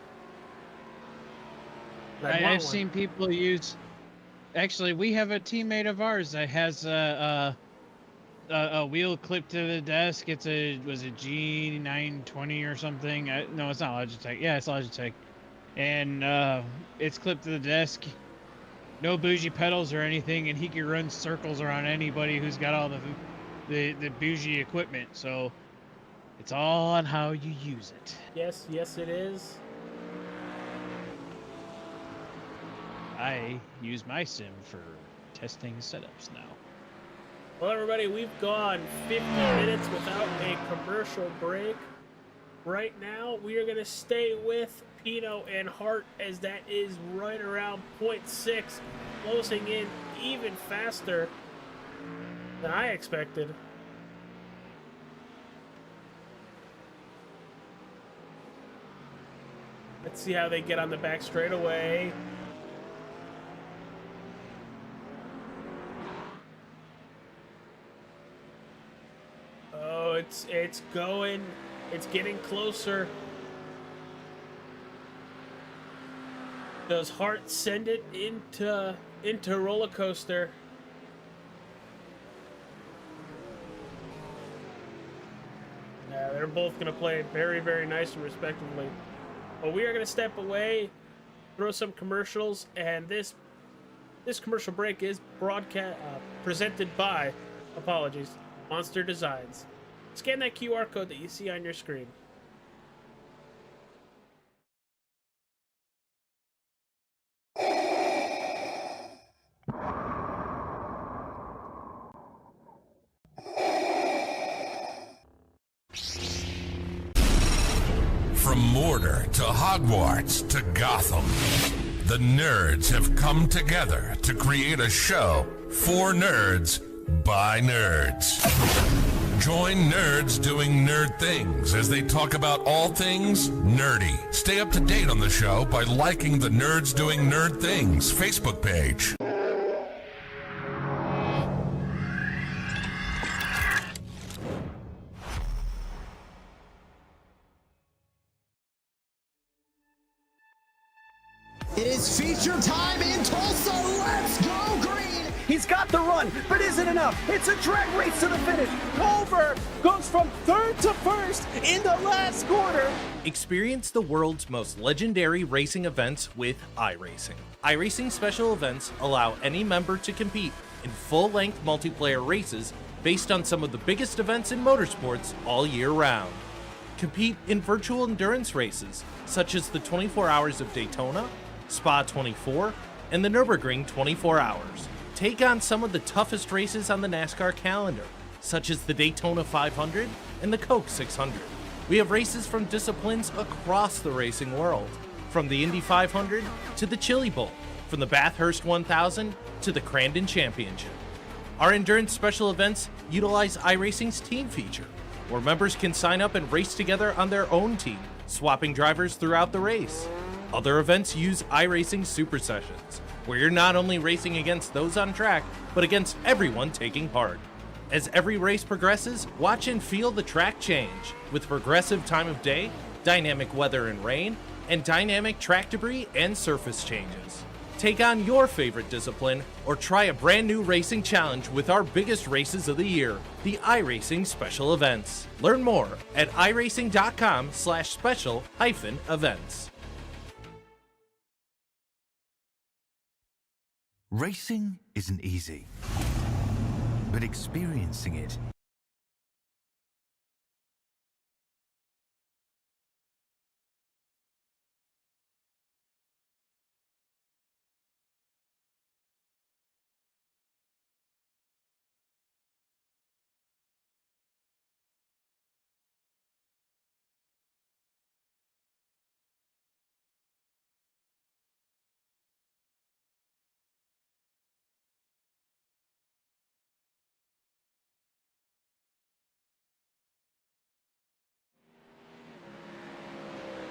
I've seen people use. Actually, we have a teammate of ours that has a wheel clipped to the desk. Was a G920 or something? No, it's not Logitech. Yeah, it's Logitech, and it's clipped to the desk. No bougie pedals or anything, and he can run circles around anybody who's got all the bougie equipment. So it's all on how you use it. Yes, it is. I use my sim for testing setups now. Well, everybody, we've gone 50 minutes without a commercial break. Right now, we are going to stay with Pino and Hart as that is right around 0.6, closing in even faster than I expected. Let's see how they get on the back straightaway. Oh, it's going. It's getting closer. Does Hart send it into roller coaster? Yeah, they're both going to play very, very nice and respectively. But we are going to step away, throw some commercials, and this commercial break is presented by, apologies, Monster Designs. Scan that QR code that you see on your screen. From Mordor to Hogwarts to Gotham, the nerds have come together to create a show for nerds by nerds. Join nerds doing nerd things as they talk about all things nerdy. Stay up to date on the show by liking the Nerds Doing Nerd Things Facebook page. It is feature time in Tulsa. Let's go green. He's got the run, but isn't enough. It's a drag race to the finish. Culver goes from third to first in the last quarter. Experience the world's most legendary racing events with iRacing. iRacing special events allow any member to compete in full-length multiplayer races based on some of the biggest events in motorsports all year round. Compete in virtual endurance races such as the 24 Hours of Daytona, Spa 24, and the Nürburgring 24 Hours. Take on some of the toughest races on the NASCAR calendar, such as the Daytona 500 and the Coke 600. We have races from disciplines across the racing world, from the Indy 500 to the Chili Bowl, from the Bathurst 1000 to the Crandon Championship. Our endurance special events utilize iRacing's team feature, where members can sign up and race together on their own team, swapping drivers throughout the race. Other events use iRacing Super Sessions, where you're not only racing against those on track, but against everyone taking part. As every race progresses, watch and feel the track change, with progressive time of day, dynamic weather and rain, and dynamic track debris and surface changes. Take on your favorite discipline, or try a brand new racing challenge with our biggest races of the year, the iRacing Special Events. Learn more at iracing.com/special-events. Racing isn't easy, but experiencing it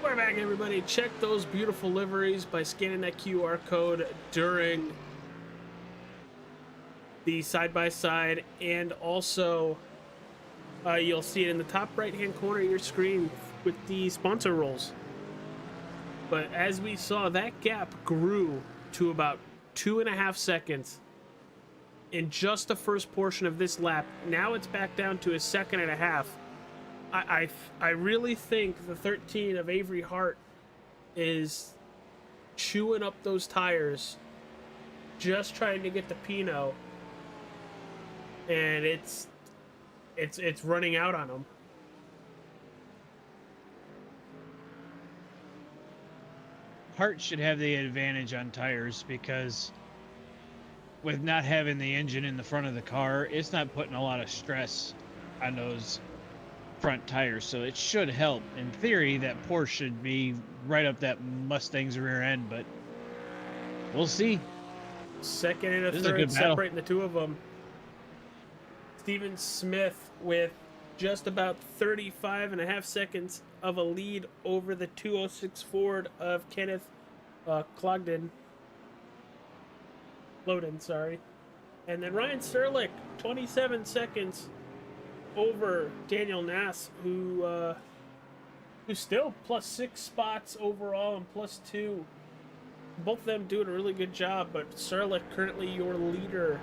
We're back, everybody. Check those beautiful liveries by scanning that QR code during the side-by-side, and also you'll see it in the top right-hand corner of your screen with the sponsor rolls. But as we saw, that gap grew to about 2.5 seconds in just the first portion of this lap. Now it's back down to 1.5 seconds. I really think the 13 of Avery Hart is chewing up those tires, just trying to get the Pinot, and it's running out on him. Hart should have the advantage on tires because with not having the engine in the front of the car, it's not putting a lot of stress on those front tires, so it should help. In theory, that Porsche should be right up that Mustang's rear end, but we'll see. Second and a This is a third good battle. separating the two of them. Steven Smith with just about 35.5 seconds of a lead over the 206 Ford of Kenneth Clogden. Loden, sorry. And then Ryan Serlich, 27 seconds over Daniel Nass, who's still +6 spots overall and +2. Both of them doing a really good job, but Serlich currently your leader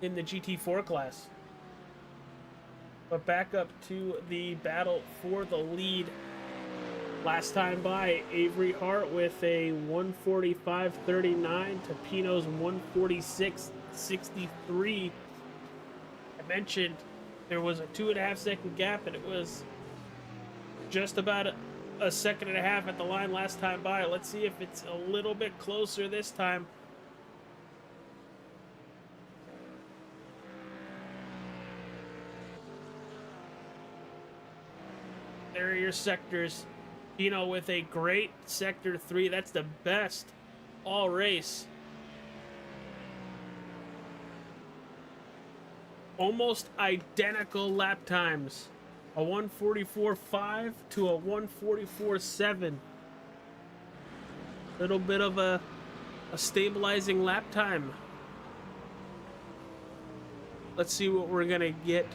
in the GT4 class. But back up to the battle for the lead. Last time by, Avery Hart with a 145.39 to Pino's 146.63. I mentioned there was a 2.5 second gap, and it was just about a second and a half at the line last time by. Let's see if it's a little bit closer this time. There are your sectors. Pino with a great sector 3. That's the best all race. Almost identical lap times. A 144.5 to a 144.7. Little bit of a stabilizing lap time. Let's see what we're gonna get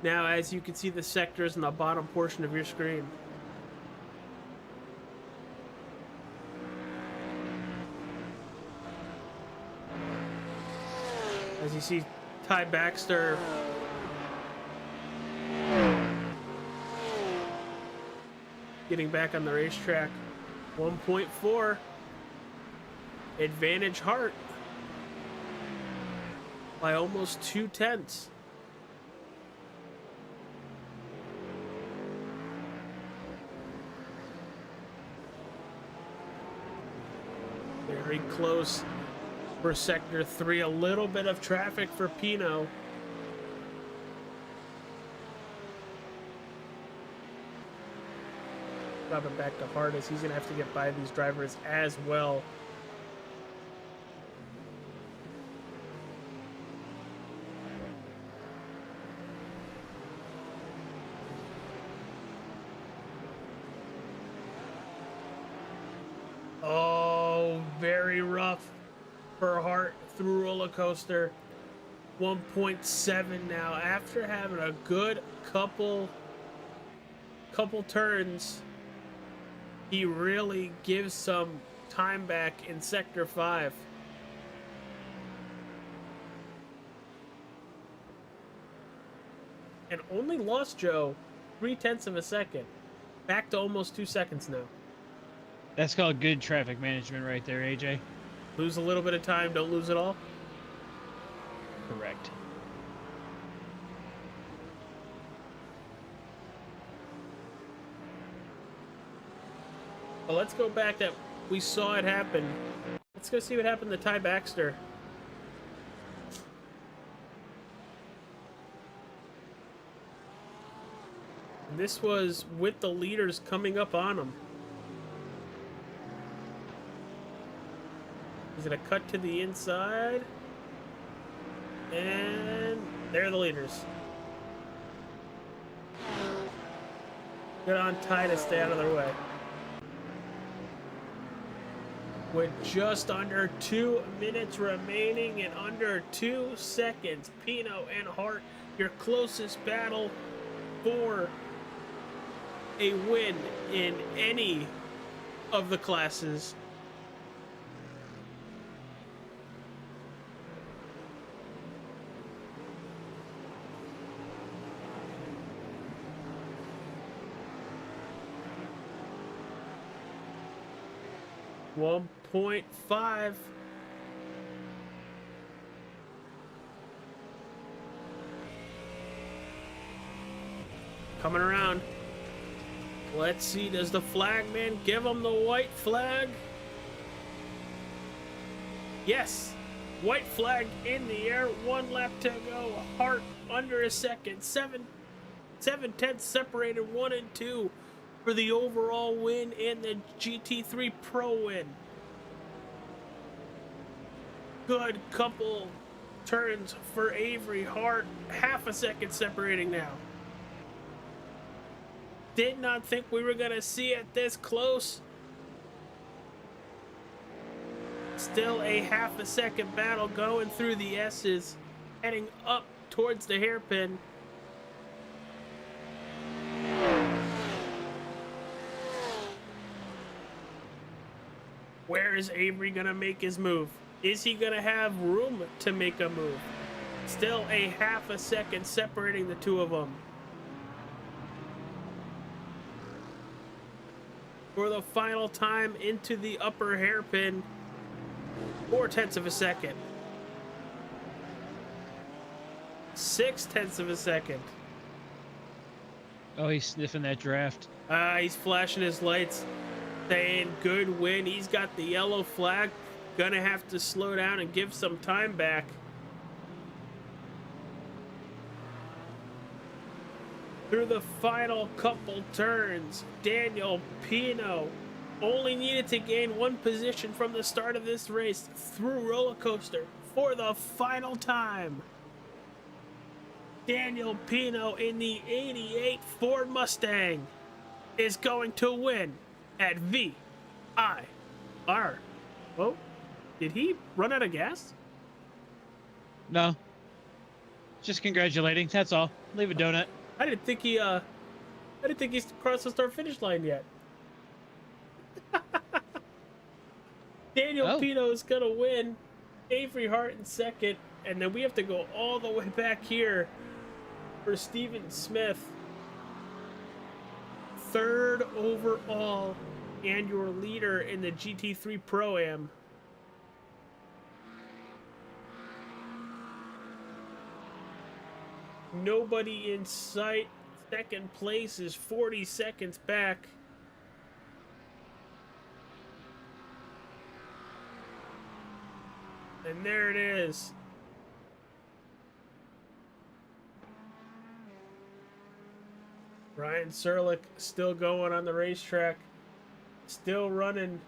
now. As you can see, the sectors in the bottom portion of your screen. As you see, Ty Baxter getting back on the racetrack. 1.4 advantage Hart by almost 2/10. Very close for sector 3. A little bit of traffic for Pino. Dropping back to Hart as he's gonna have to get by these drivers as well. Oh, very rough for Hart through roller coaster. 1.7 now after having a good couple turns. He really gives some time back in sector 5. And only lost Joe 0.3 of a second. Back to almost 2 seconds now. That's called good traffic management right there, AJ. Lose a little bit of time, don't lose it all. Correct. But let's go back that we saw it happen. Let's go see what happened to Ty Baxter. And this was with the leaders coming up on him. He's gonna cut to the inside. And they're the leaders. Good on Ty to stay out of their way. With just under 2 minutes remaining and under 2 seconds, Pino and Hart, your closest battle for a win in any of the classes. .5. Coming around. Let's see, does the flagman give him the white flag? Yes. White flag in the air, 1 lap to go. Hart under a second. 7/10 separated 1 and 2 for the overall win and the GT3 Pro win. Good couple turns for Avery Hart. Half a second separating now. Did not think we were going to see it this close. Still a half a second battle going through the S's, heading up towards the hairpin. Where is Avery gonna make his move? Is he gonna have room to make a move? Still a half a second separating the two of them. For the final time into the upper hairpin, 4/10 of a second. 6/10 of a second. Oh, he's sniffing that draft. He's flashing his lights, saying good win. He's got the yellow flag. Gonna have to slow down and give some time back. Through the final couple turns, Daniel Pino only needed to gain 1 position from the start of this race through roller coaster for the final time. Daniel Pino in the 88 Ford Mustang is going to win at VIR. Oh, did he run out of gas? No. Just congratulating. That's all. Leave a donut. I didn't think he's crossed the start finish line yet. Daniel Pino is gonna win. Avery Hart in second, and then we have to go all the way back here for Steven Smith, 3rd overall, and your leader in the GT3 Pro-Am. Nobody in sight. Second place is 40 seconds back. And there it is. Ryan Serlich still going on the racetrack. Still running.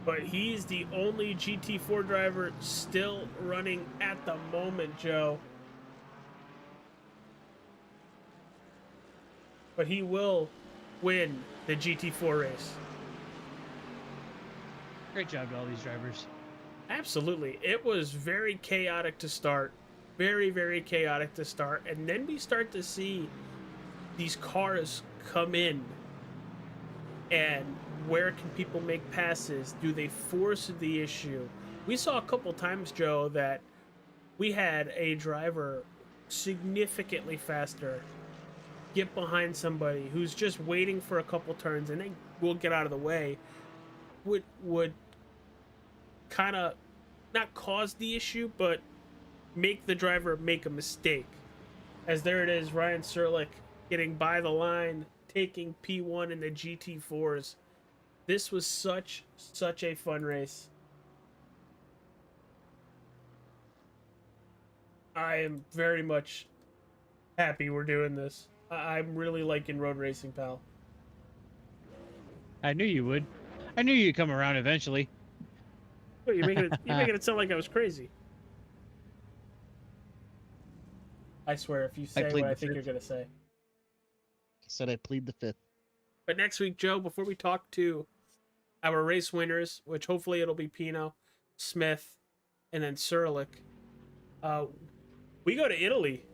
But he's the only GT4 driver still running at the moment, Joe. But he will win the GT4 race. Great job to all these drivers. Absolutely. It was very chaotic to start. Very, very chaotic to start. And then we start to see these cars come in. And where can people make passes? Do they force the issue? We saw a couple times, Joe, that we had a driver significantly faster get behind somebody who's just waiting for a couple turns and they will get out of the way. Would kind of not cause the issue, but make the driver make a mistake. As there it is, Ryan Serlich getting by the line, taking P1 in the GT4s. This was such a fun race. I am very much happy we're doing this. I'm really liking road racing, pal. I knew you would. I knew you'd come around eventually. What, you're making it sound like I was crazy. I swear, if you say what I think you're gonna say. I said I plead the fifth. But next week, Joe, before we talk to our race winners, which hopefully it'll be Pino, Smith, and then Serlich, we go to Italy.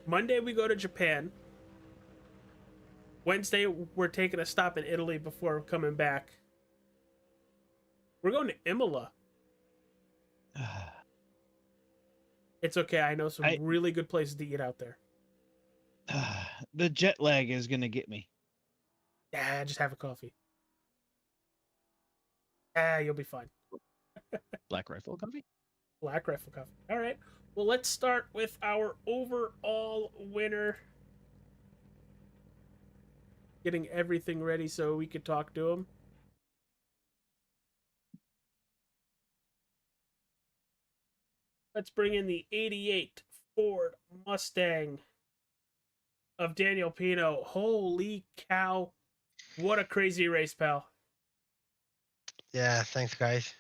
Monday we go to Japan. Wednesday we're taking a stop in Italy before coming back. We're going to Imola. It's okay. I know some really good places to eat out there. The jet lag is going to get me. Yeah, just have a coffee. You'll be fine. Black Rifle coffee? Black Rifle coffee. All right. Well, let's start with our overall winner. Getting everything ready so we could talk to him. Let's bring in the 88 Ford Mustang of Daniel Pino. Holy cow. What a crazy race, pal. Yeah, thanks, guys.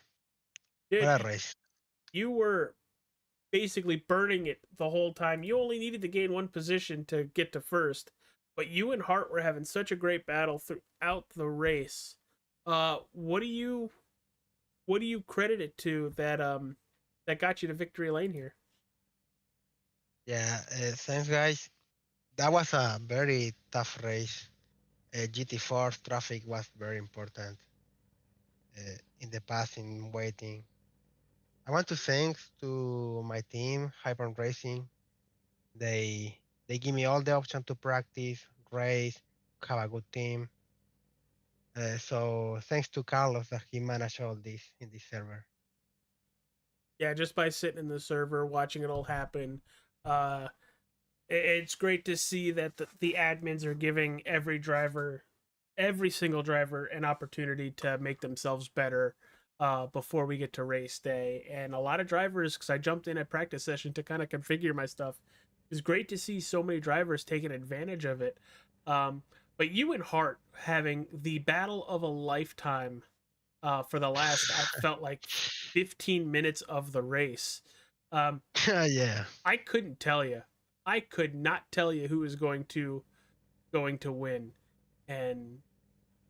Dude, What a race. you were basically burning it the whole time. You only needed to gain one position to get to first, but you and Hart were having such a great battle throughout the race. What do you credit it to that got you to victory lane here? Yeah, thanks, guys. That was a very tough race. GT4 traffic was very important in the passing, waiting. I want to thank to my team, Hyper Racing. They give me all the option to practice, race, have a good team. So thanks to Carlos that he managed all this in this server. Yeah, just by sitting in the server watching it all happen. Uh, it's great to see that the admins are giving every single driver, an opportunity to make themselves better before we get to race day. And a lot of drivers, because I jumped in at practice session to kind of configure my stuff, it's great to see so many drivers taking advantage of it. But you and Hart having the battle of a lifetime for the last, I felt like 15 minutes of the race. Yeah. I couldn't tell you. I could not tell you who was going to win, and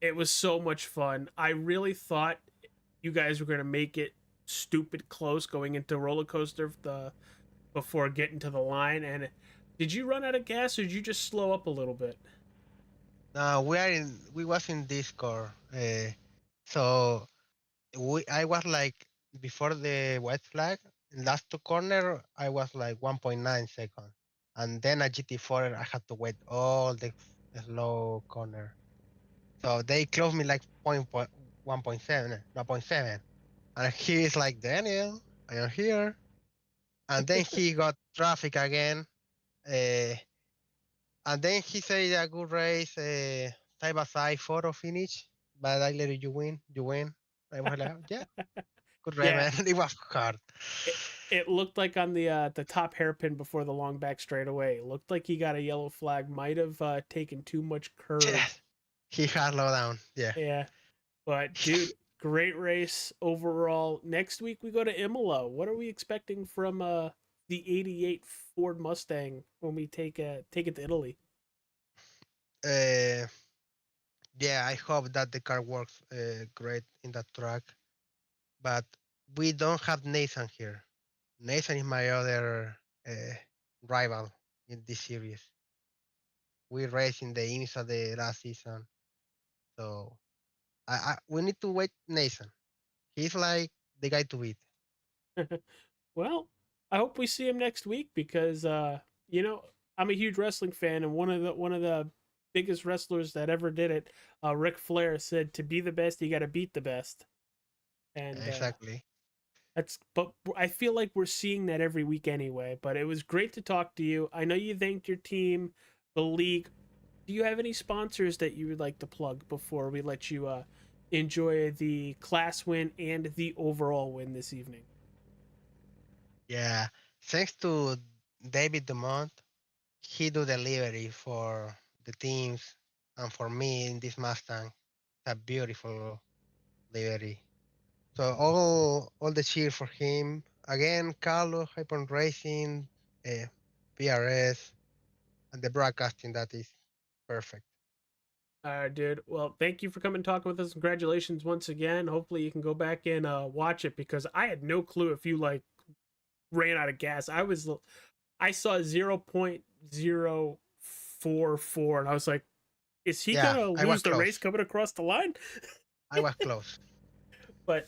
it was so much fun. I really thought you guys were going to make it stupid close going into roller coaster before getting to the line. And did you run out of gas, or did you just slow up a little bit? No, we was in Discord. So I was like before the white flag, last two corner I was like 1.9 seconds. And then at GT4 I had to wait all the slow corner. So they closed me like 1.7, no 0.7. And he is like, Daniel, I am here. And then he got traffic again. Uh, and then he said a good race, side by side photo finish, but I let you win. You win. I was like, yeah, good race, Yeah, man. It was hard. it looked like on the top hairpin before the long back straightaway. It looked like he got a yellow flag. Might have taken too much curve. Yeah, he had low down. Yeah. Yeah, but dude, great race overall. Next week we go to Imola. What are we expecting from the 88 Ford Mustang when we take it to Italy? Uh, yeah, I hope that the car works great in that track. But we don't have Nathan here. Nathan is my other rival in this series. We raced in the IMSA the last season. So we need to wait Nathan. He's like the guy to beat. Well, I hope we see him next week because you know, I'm a huge wrestling fan, and one of the biggest wrestlers that ever did it, Ric Flair, said to be the best you got to beat the best. And Exactly. but I feel like we're seeing that every week anyway. But it was great to talk to you. I know you thanked your team, the league. Do you have any sponsors that you would like to plug before we let you enjoy the class win and the overall win this evening? Yeah. Thanks to David Dumont, he do delivery for the teams and for me in this Mustang. It's a beautiful delivery. So all the cheer for him. Again, Carlos, Hyper Racing, PRS, and the broadcasting that is perfect. All right, dude. Well, thank you for coming and talking with us. Congratulations once again. Hopefully, you can go back and watch it because I had no clue if you like ran out of gas. I saw 0.044, and I was like, "Is he Yeah, gonna I was lose the race close. coming across the line?" I was close. But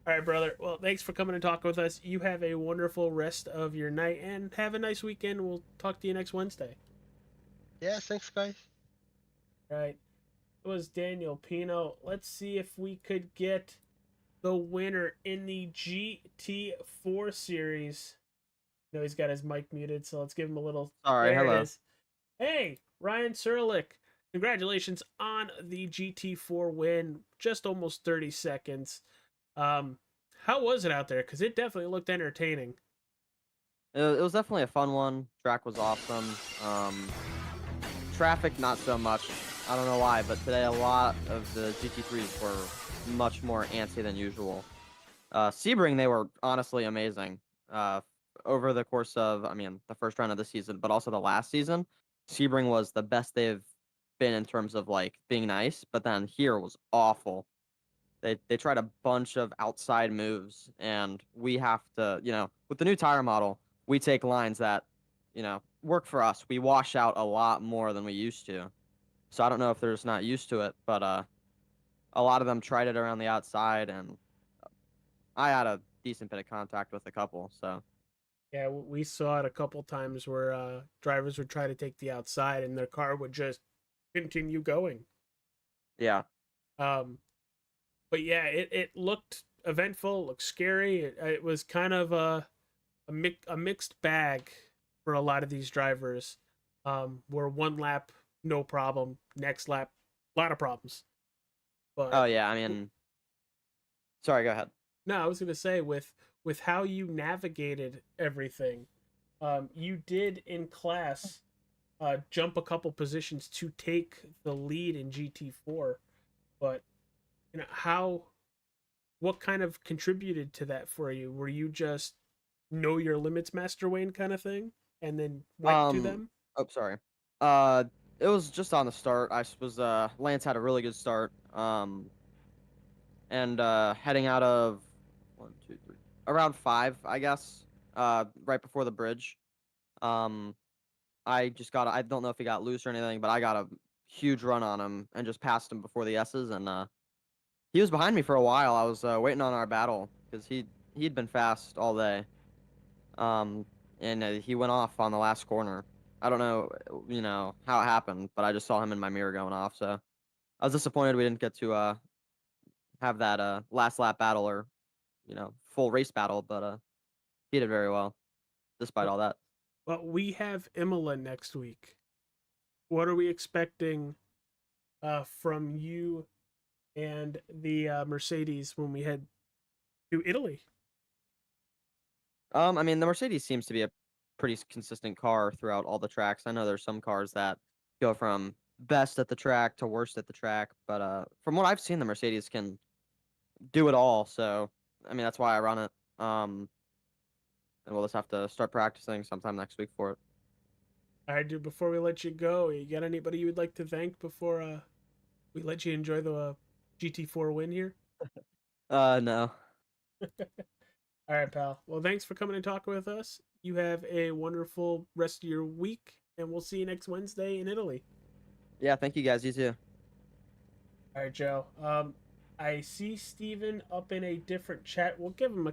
all right, brother. Well, thanks for coming and talking with us. You have a wonderful rest of your night and have a nice weekend. We'll talk to you next Wednesday. Yeah, thanks, guys. All right. It was Daniel Pino. Let's see if we could get the winner in the GT4 series. No, he's got his mic muted, so let's give him a little. Sorry, There hello. it is. Hey, Ryan Serlich. Congratulations on the GT4 win. Just almost 30 seconds. How was it out there? Because it definitely looked entertaining. It was definitely a fun one. Track was awesome. Traffic, not so much. I don't know why, but today a lot of the GT3s were much more antsy than usual. Sebring, they were honestly amazing. Over the course of, I mean, the first round of the season, but also the last season, Sebring was the best they've been in terms of like being nice. But then here was awful. They tried a bunch of outside moves, and we have to, with the new tire model, we take lines that, work for us. We wash out a lot more than we used to. So I don't know if they're just not used to it, but a lot of them tried it around the outside, and I had a decent bit of contact with a couple. So Yeah, we saw it a couple times where drivers would try to take the outside and their car would just continue going. yeah, Um, but yeah, it looked eventful, looked scary. It was kind of a mixed bag for a lot of these drivers. Where one lap no problem, next lap a lot of problems. oh But yeah. I mean, sorry, go ahead. no, I was gonna say with how you navigated everything, you did in class jump a couple positions to take the lead in GT4, but how what kind of contributed to that for you? Were you just know your limits, Master Wayne, kind of thing, and then went to Um, them? oh, sorry. Uh, it was just on the start. I was Lance had a really good start. And heading out of one, two, three, around five, I guess. Right before the bridge. Um, I don't know if he got loose or anything, but I got a huge run on him and just passed him before the S's, and he was behind me for a while. I was waiting on our battle because he'd been fast all day. Um, and he went off on the last corner. I don't know, how it happened, but I just saw him in my mirror going off. So I was disappointed we didn't get to have that last lap battle or full race battle, but he did very well despite all that. Well, we have Imola next week. What are we expecting from you and the Mercedes when we head to Italy? I mean, the Mercedes seems to be a pretty consistent car throughout all the tracks. I know there's some cars that go from best at the track to worst at the track, but from what I've seen, the Mercedes can do it all. So, I mean, that's why I run it. And we'll just have to start practicing sometime next week for it. All right, dude. Before we let you go, you got anybody you would like to thank before we let you enjoy the GT4 win here? No. All right, pal. Well, thanks for coming and talking with us. You have a wonderful rest of your week, and we'll see you next Wednesday in Italy. Yeah, thank you guys. You too. All right, Joe. I see Steven up in a different chat. We'll give him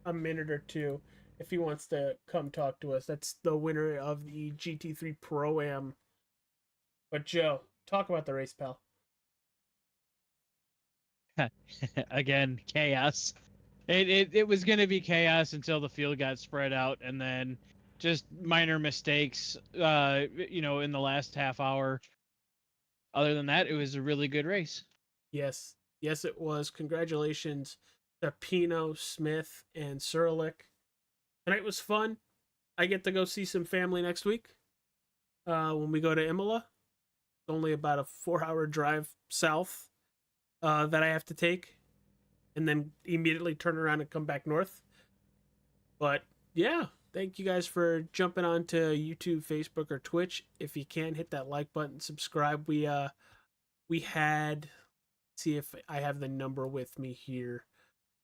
a minute or two if he wants to come talk to us. That's the winner of the GT3 Pro-Am. But Joe, talk about the race, pal. Again, chaos. It was going to be chaos until the field got spread out, and then just minor mistakes, in the last half hour. Other than that, it was a really good race. Yes. Yes, it was. Congratulations to Pino, Smith, and Surlick. Tonight was fun. I get to go see some family next week when we go to Imola. It's only about a 4-hour drive south that I have to take and then immediately turn around and come back north. But yeah, thank you guys for jumping onto YouTube, Facebook, or Twitch. If you can, hit that like button, subscribe. We had, see if I have the number with me here.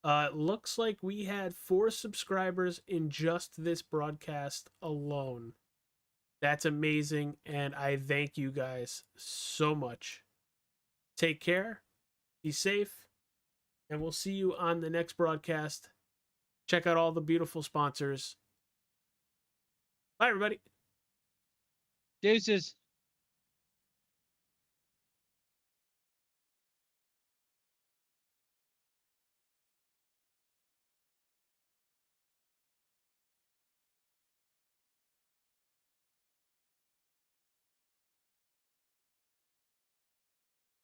Looks like we had 4 subscribers in just this broadcast alone. That's amazing, and I thank you guys so much. Take care, be safe, and we'll see you on the next broadcast. Check out all the beautiful sponsors. Bye, everybody. Deuces.